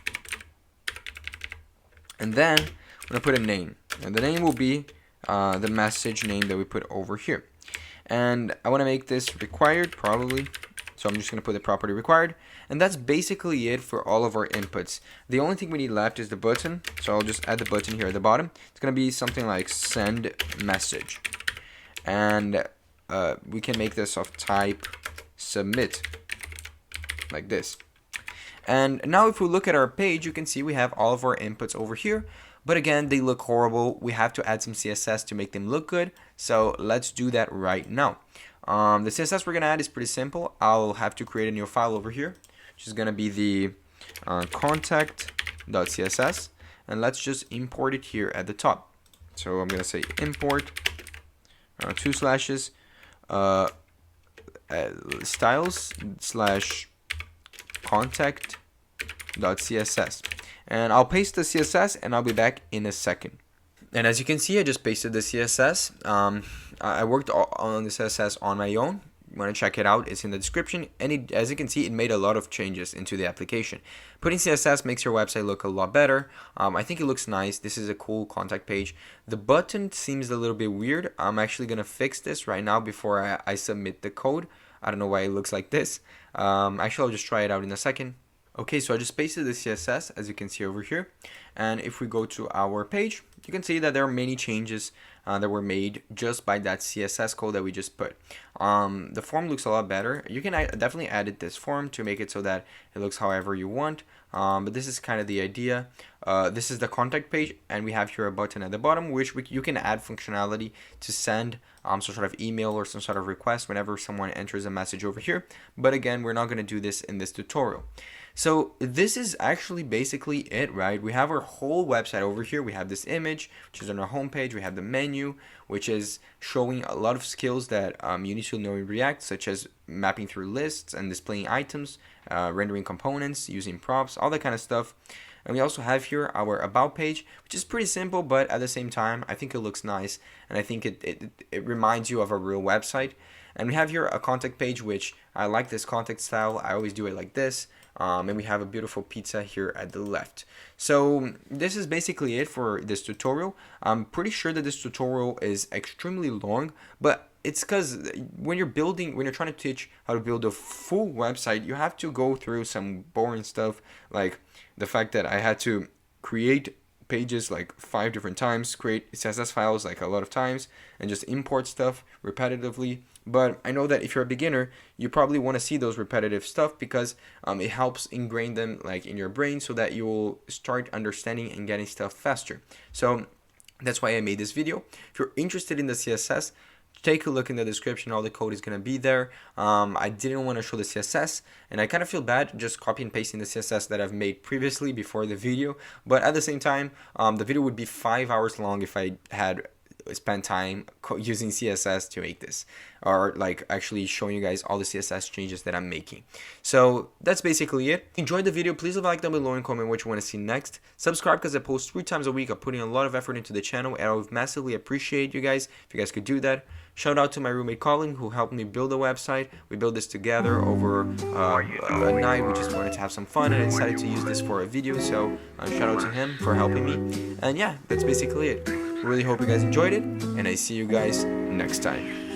And then I'm going to put a name. And the name will be the message name that we put over here. And I want to make this required, probably. So I'm just going to put the property required. And that's basically it for all of our inputs. The only thing we need left is the button. So I'll just add the button here at the bottom. It's going to be something like send message. And we can make this of type submit, like this. And now if we look at our page, you can see we have all of our inputs over here. But again, they look horrible. We have to add some CSS to make them look good. So let's do that right now. The CSS we're going to add is pretty simple. I'll have to create a new file over here, which is going to be the contact.css. And let's just import it here at the top. So I'm going to say import 2 slashes styles / contact.css. And I'll paste the CSS and I'll be back in a second. And as you can see, I just pasted the CSS. I worked on the CSS on my own want to check it out, it's in the description. And as you can see, it made a lot of changes into the application. Putting CSS makes your website look a lot better. I think it looks nice. This is a cool contact page. The button seems a little bit weird. I'm actually gonna fix this right now before I submit the code. I don't know why it looks like this. Actually, I'll just try it out in a second. Okay, so I just pasted the CSS, as you can see over here. And if we go to our page, you can see that there are many changes that were made just by that CSS code that we just put. The form looks a lot better. You can definitely edit this form to make it so that it looks however you want. But this is kind of the idea. This is the contact page, and we have here a button at the bottom, which you can add functionality to send some sort of email or some sort of request whenever someone enters a message over here. But again, we're not going to do this in this tutorial. So this is actually basically it, right? We have our whole website over here. We have this image, which is on our homepage. We have the menu, which is showing a lot of skills that you need to know in React, such as mapping through lists and displaying items, rendering components, using props, all that kind of stuff. And we also have here our about page, which is pretty simple, but at the same time, I think it looks nice. And I think it reminds you of a real website. And we have here a contact page, which I like this contact style. I always do it like this. And we have a beautiful pizza here at the left. So this is basically it for this tutorial. I'm pretty sure that this tutorial is extremely long, but it's because when you're trying to teach how to build a full website, you have to go through some boring stuff, like the fact that I had to create pages like 5 different times, create CSS files like a lot of times, and just import stuff repetitively. But I know that if you're a beginner, you probably want to see those repetitive stuff because it helps ingrain them like in your brain so that you will start understanding and getting stuff faster. So that's why I made this video. If you're interested in the CSS, take a look in the description. All the code is going to be there. I didn't want to show the CSS, and I kind of feel bad just copy and pasting the CSS that I've made previously before the video. But at the same time, the video would be 5 hours long if I had spent time using CSS to make this, or like actually showing you guys all the CSS changes that I'm making. So that's basically it. If you enjoyed the video, please leave a like down below and comment what you want to see next. Subscribe because I post 3 times a week. I'm putting a lot of effort into the channel, and I would massively appreciate you guys if you guys could do that. Shout out to my roommate Colin, who helped me build the website. We built this together over a night. We just wanted to have some fun, and I decided to use this for a video. So shout out to him for helping me. And yeah, that's basically it. Really hope you guys enjoyed it, and I see you guys next time.